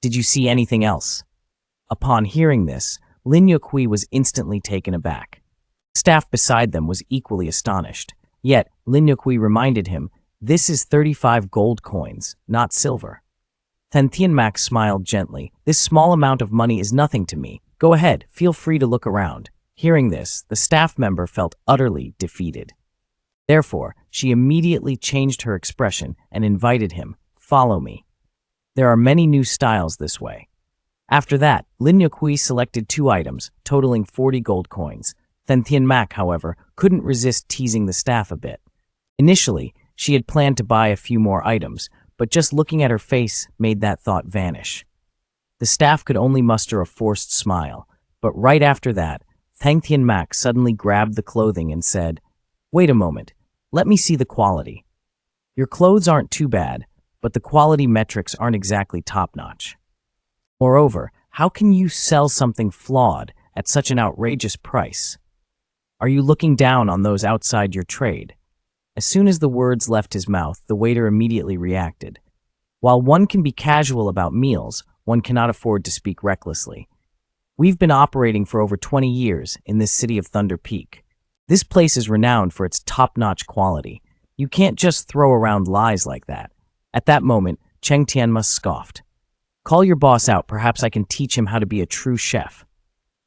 Did you see anything else? Upon hearing this, Lin Yukui was instantly taken aback. The staff beside them was equally astonished. Yet, Lin Yukui reminded him, this is 35 gold coins, not silver. Tang Tianmak smiled gently. This small amount of money is nothing to me. Go ahead, feel free to look around. Hearing this, the staff member felt utterly defeated. Therefore, she immediately changed her expression and invited him, follow me. There are many new styles this way. After that, Lin Yukui selected 2 items, totaling 40 gold coins. Tang Tianmak, however, couldn't resist teasing the staff a bit. Initially, she had planned to buy a few more items, but just looking at her face made that thought vanish. The staff could only muster a forced smile, but right after that, Tang Tianmak suddenly grabbed the clothing and said, wait a moment, let me see the quality. Your clothes aren't too bad, but the quality metrics aren't exactly top-notch. Moreover, how can you sell something flawed at such an outrageous price? Are you looking down on those outside your trade? As soon as the words left his mouth, the waiter immediately reacted. While one can be casual about meals, one cannot afford to speak recklessly. We've been operating for over 20 years in this city of Thunder Peak. This place is renowned for its top-notch quality. You can't just throw around lies like that. At that moment, Cheng Tianma scoffed. Call your boss out, perhaps I can teach him how to be a true chef.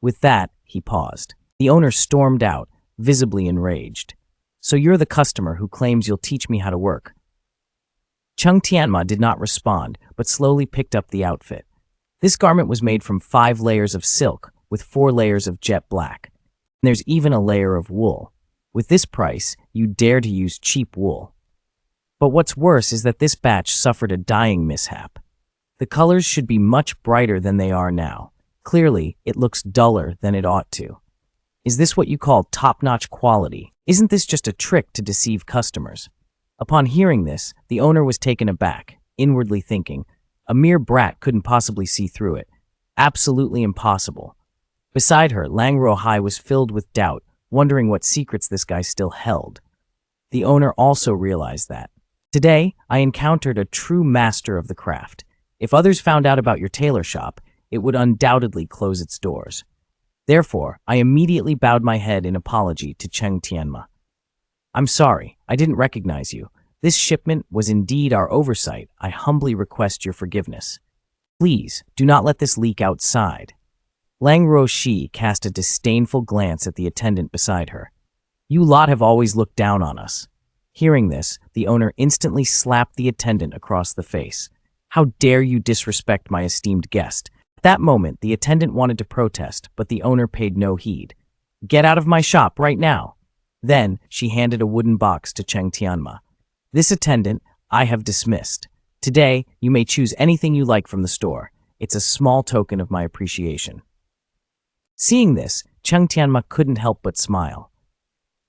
With that, he paused. The owner stormed out, visibly enraged. So you're the customer who claims you'll teach me how to work. Cheng Tianma did not respond, but slowly picked up the outfit. This garment was made from 5 layers of silk, with 4 layers of jet black. And there's even a layer of wool. With this price, you dare to use cheap wool. But what's worse is that this batch suffered a dyeing mishap. The colors should be much brighter than they are now. Clearly, it looks duller than it ought to. Is this what you call top-notch quality? Isn't this just a trick to deceive customers? Upon hearing this, the owner was taken aback, inwardly thinking, a mere brat couldn't possibly see through it. Absolutely impossible. Beside her, Lang Rohai was filled with doubt, wondering what secrets this guy still held. The owner also realized that. Today, I encountered a true master of the craft. If others found out about your tailor shop, it would undoubtedly close its doors. Therefore, I immediately bowed my head in apology to Cheng Tianma. I'm sorry, I didn't recognize you. This shipment was indeed our oversight. I humbly request your forgiveness. Please, do not let this leak outside. Lang Roshi cast a disdainful glance at the attendant beside her. You lot have always looked down on us. Hearing this, the owner instantly slapped the attendant across the face. How dare you disrespect my esteemed guest? At that moment, the attendant wanted to protest, but the owner paid no heed. Get out of my shop right now. Then, she handed a wooden box to Cheng Tianma. This attendant, I have dismissed. Today, you may choose anything you like from the store. It's a small token of my appreciation. Seeing this, Cheng Tianma couldn't help but smile.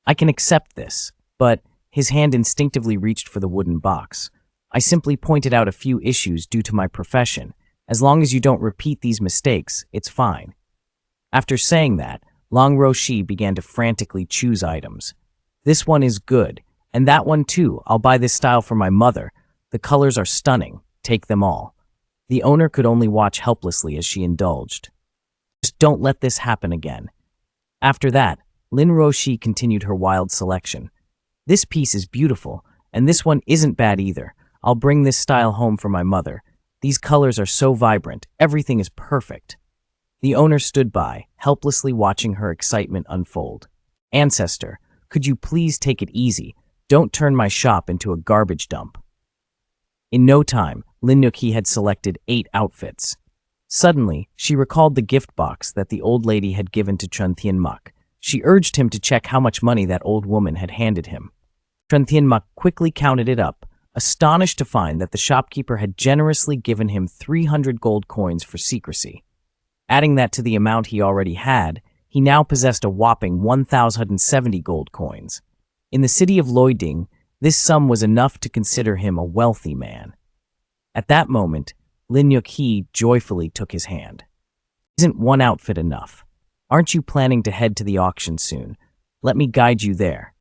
I can accept this, but his hand instinctively reached for the wooden box. I simply pointed out a few issues due to my profession. As long as you don't repeat these mistakes, it's fine. After saying that, Lang Roshi began to frantically choose items. This one is good, and that one too. I'll buy this style for my mother. The colors are stunning. Take them all. The owner could only watch helplessly as she indulged. Just don't let this happen again. After that, Lin Roshi continued her wild selection. This piece is beautiful, and this one isn't bad either. I'll bring this style home for my mother. These colors are so vibrant. Everything is perfect. The owner stood by, helplessly watching her excitement unfold. Ancestor, could you please take it easy? Don't turn my shop into a garbage dump. In no time, Linuki had selected 8 outfits. Suddenly, she recalled the gift box that the old lady had given to Cheng Tianmak. She urged him to check how much money that old woman had handed him. Cheng Tianmak quickly counted it up, astonished to find that the shopkeeper had generously given him 300 gold coins for secrecy. Adding that to the amount he already had, he now possessed a whopping 1,070 gold coins. In the city of Loiding, this sum was enough to consider him a wealthy man. At that moment, Lin Yuki joyfully took his hand. Isn't one outfit enough? Aren't you planning to head to the auction soon? Let me guide you there.